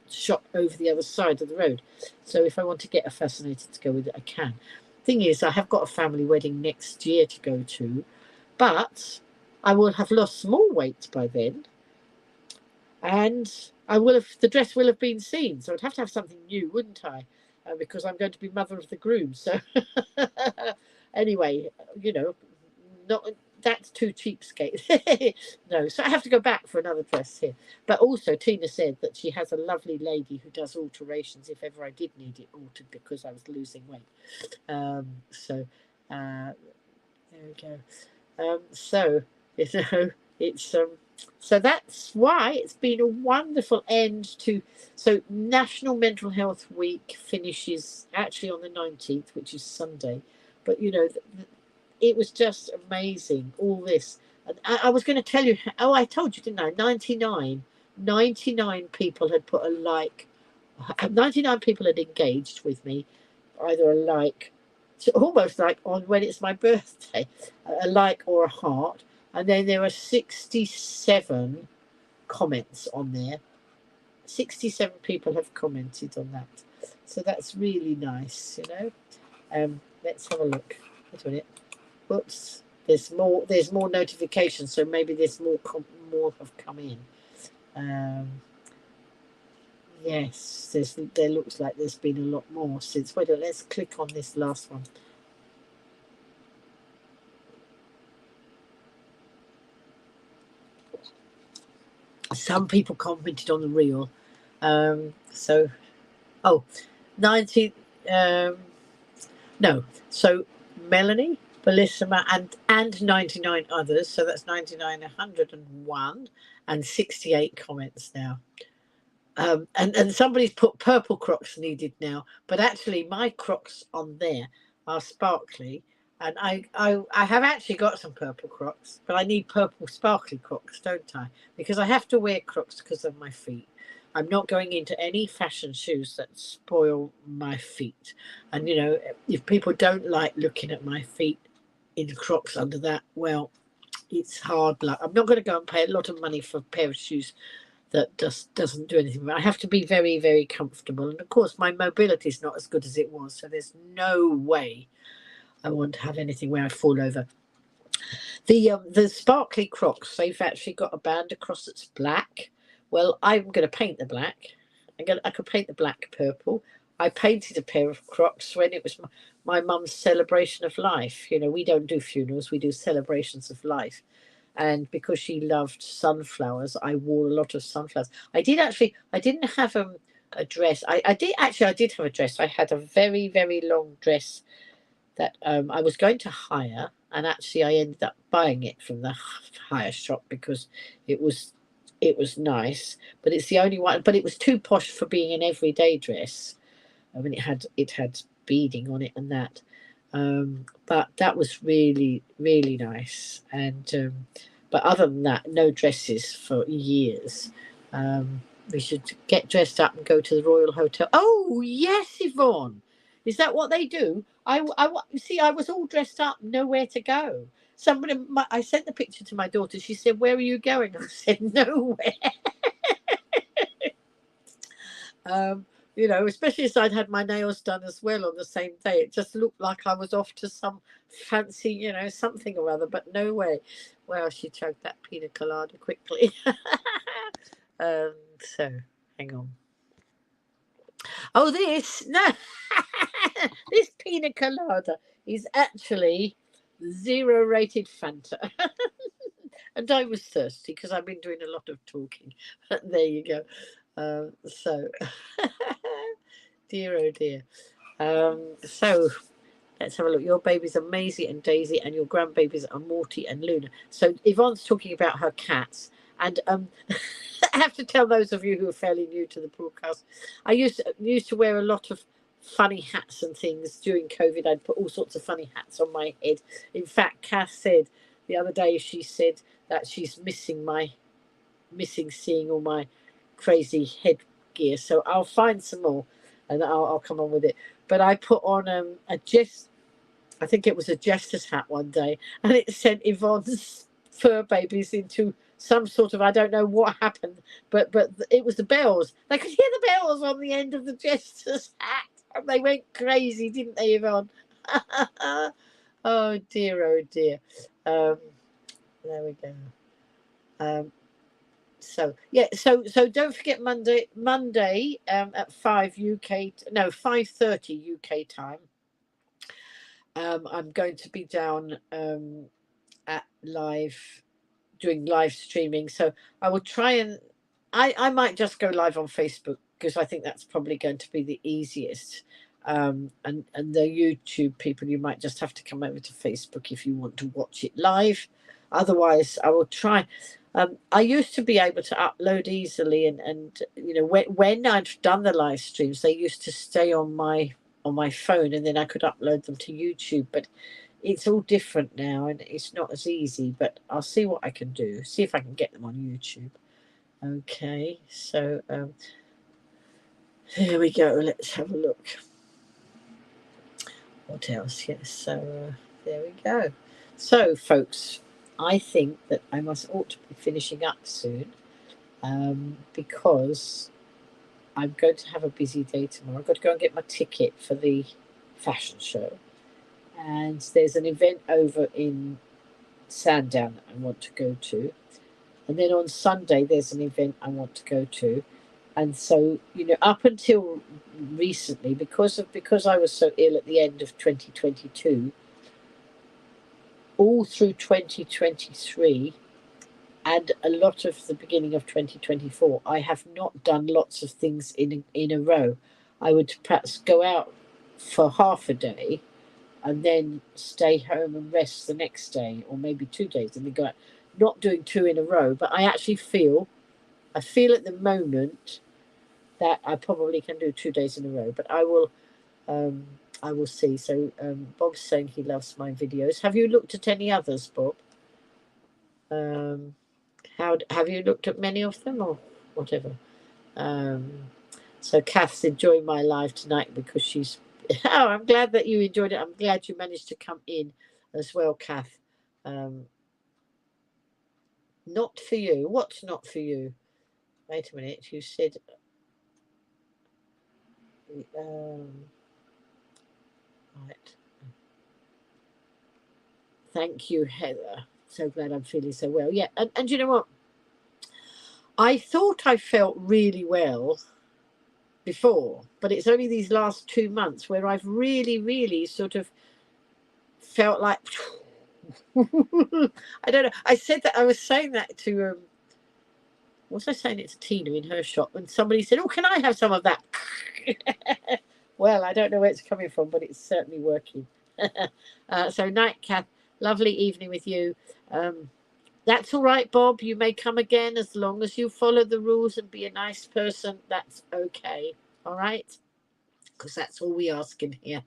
shop over the other side of the road. So if I want to get a fascinator to go with it, I can. Thing is, I have got a family wedding next year to go to, but I will have lost more weight by then, and the dress will have been seen. So I'd have to have something new, wouldn't I? Because I'm going to be mother of the groom. So anyway, not. That's too cheapskate. No, so I have to go back for another dress here. But also, Tina said that she has a lovely lady who does alterations if ever I did need it altered because I was losing weight. So there we go. So it's so that's why it's been a wonderful end to. So National Mental Health Week finishes actually on the 19th, which is Sunday. But it was just amazing, all this. And I was going to tell you, I told you, didn't I? 99 people had put a like, 99 people had engaged with me, either a like, almost like on when it's my birthday, a like or a heart. And then there were 67 comments on there. 67 people have commented on that. So that's really nice, Let's have a look. Wait a minute. Whoops, there's more notifications, so maybe there's more have come in. Yes, there looks like there's been a lot more since. Wait, let's click on this last one. Some people commented on the reel. 90. No, so Melanie, Bellissima, and 99 others. So that's 99, 101, and 68 comments now. And somebody's put purple Crocs needed now, but actually my Crocs on there are sparkly, and I have actually got some purple Crocs, but I need purple sparkly Crocs, don't I? Because I have to wear Crocs because of my feet. I'm not going into any fashion shoes that spoil my feet. And, if people don't like looking at my feet in Crocs under that, well, it's hard luck. I'm not going to go and pay a lot of money for a pair of shoes that just doesn't do anything. I have to be very, very comfortable. And, of course, my mobility is not as good as it was. So there's no way I want to have anything where I fall over. The sparkly Crocs, they've actually got a band across that's black. Well, I'm going to paint the black. I could paint the black purple. I painted a pair of Crocs when it was my mum's celebration of life. You know, we don't do funerals, we do celebrations of life. And because she loved sunflowers, I wore a lot of sunflowers. I didn't have a dress. I did have a dress. I had a very, very long dress that I was going to hire, and actually I ended up buying it from the hire shop because it was nice, but it's the only one. But it was too posh for being an everyday dress. I mean, it had beading on it and that, but that was really really nice. And but other than that, no dresses for years. We should get dressed up and go to the Royal Hotel. Oh yes, Yvonne, is that what they do? See. I was all dressed up, nowhere to go. I sent the picture to my daughter. She said, "Where are you going?" I said, "Nowhere." You know, especially as I'd had my nails done as well on the same day. It just looked like I was off to some fancy, you know, something or other, but no way. Well, she chugged that pina colada quickly. So, hang on. Oh, this, no, this pina colada is actually 0 rated Fanta. And I was thirsty because I've been doing a lot of talking. There you go. So, dear, oh dear. So let's have a look. Your babies are Maisie and Daisy, and your grandbabies are Morty and Luna. So Yvonne's talking about her cats, and I have to tell those of you who are fairly new to the broadcast, I used to wear a lot of funny hats and things during COVID. I'd put all sorts of funny hats on my head. In fact, Kath said the other day, she said that she's missing seeing all my crazy headgear. So I'll find some more, and I'll come on with it. But I put on I think it was a jester's hat one day, and it sent Yvonne's fur babies into some sort of, I don't know what happened, but it was the bells. They could hear the bells on the end of the jester's hat, and they went crazy, didn't they, Yvonne? Oh dear, oh dear. There we go. So yeah, so don't forget Monday at 5:30 UK time. I'm going to be down at doing live streaming. So I will try and I might just go live on Facebook because I think that's probably going to be the easiest. And the YouTube people, you might just have to come over to Facebook if you want to watch it live. Otherwise, I will try. I used to be able to upload easily, and you know, when I'd done the live streams, they used to stay on my phone, and then I could upload them to YouTube. But it's all different now, and it's not as easy. But I'll see what I can do. See if I can get them on YouTube. Okay, so here we go. Let's have a look. What else? Yes. So there we go. So, folks, I think that I ought to be finishing up soon, because I'm going to have a busy day tomorrow. I've got to go and get my ticket for the fashion show, and there's an event over in Sandown that I want to go to, and then on Sunday there's an event I want to go to, and so you know, up until recently, because I was so ill at the end of 2022, all through 2023 and a lot of the beginning of 2024, I have not done lots of things in a row. I would perhaps go out for half a day and then stay home and rest the next day, or maybe 2 days and then go out. Not doing two in a row, but I feel at the moment that I probably can do 2 days in a row. But I will see. So Bob's saying he loves my videos. Have you looked at any others, Bob? How have you looked at many of them or whatever? So Kath's enjoying my live tonight because she's. Oh, I'm glad that you enjoyed it. I'm glad you managed to come in as well, Kath. Not for you. What's not for you? Wait a minute. You said. Right. Thank you, Heather. So glad I'm feeling so well. Yeah, and you know what? I thought I felt really well before, but it's only these last 2 months where I've really, really sort of felt like I don't know. I was saying that to was I saying it to Tina in her shop, and somebody said, "Oh, can I have some of that?" Well, I don't know where it's coming from, but it's certainly working. So, night, Kath. Lovely evening with you. That's all right, Bob. You may come again as long as you follow the rules and be a nice person. That's okay. All right, because that's all we ask in here.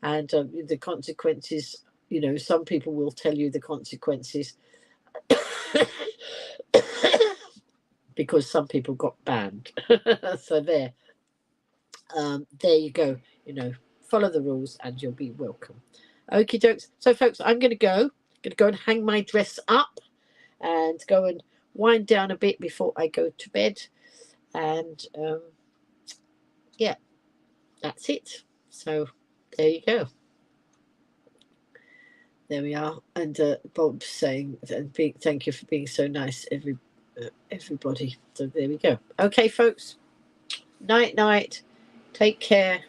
And the consequences, you know, some people will tell you the consequences because some people got banned. So there you go. You know, follow the rules and you'll be welcome. Okie dokes. So, folks, I'm going to go. And hang my dress up and go and wind down a bit before I go to bed. And yeah, that's it. So there you go. There we are. And Bob's saying, thank you for being so nice, everybody. So there we go. Okay, folks. Night, night. Take care.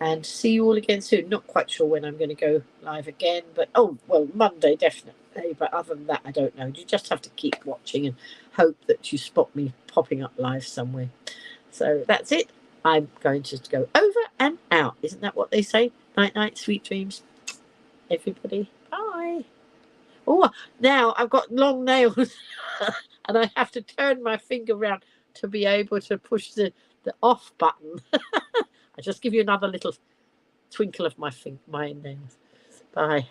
And see you all again soon. Not quite sure when I'm going to go live again, but Monday definitely. But other than that, I don't know. You just have to keep watching and hope that you spot me popping up live somewhere. So that's it. I'm going to go over and out. Isn't that what they say? Night, night, sweet dreams, everybody. Bye. Oh, now I've got long nails, and I have to turn my finger around to be able to push the off button. I just give you another little twinkle of my nails. Bye.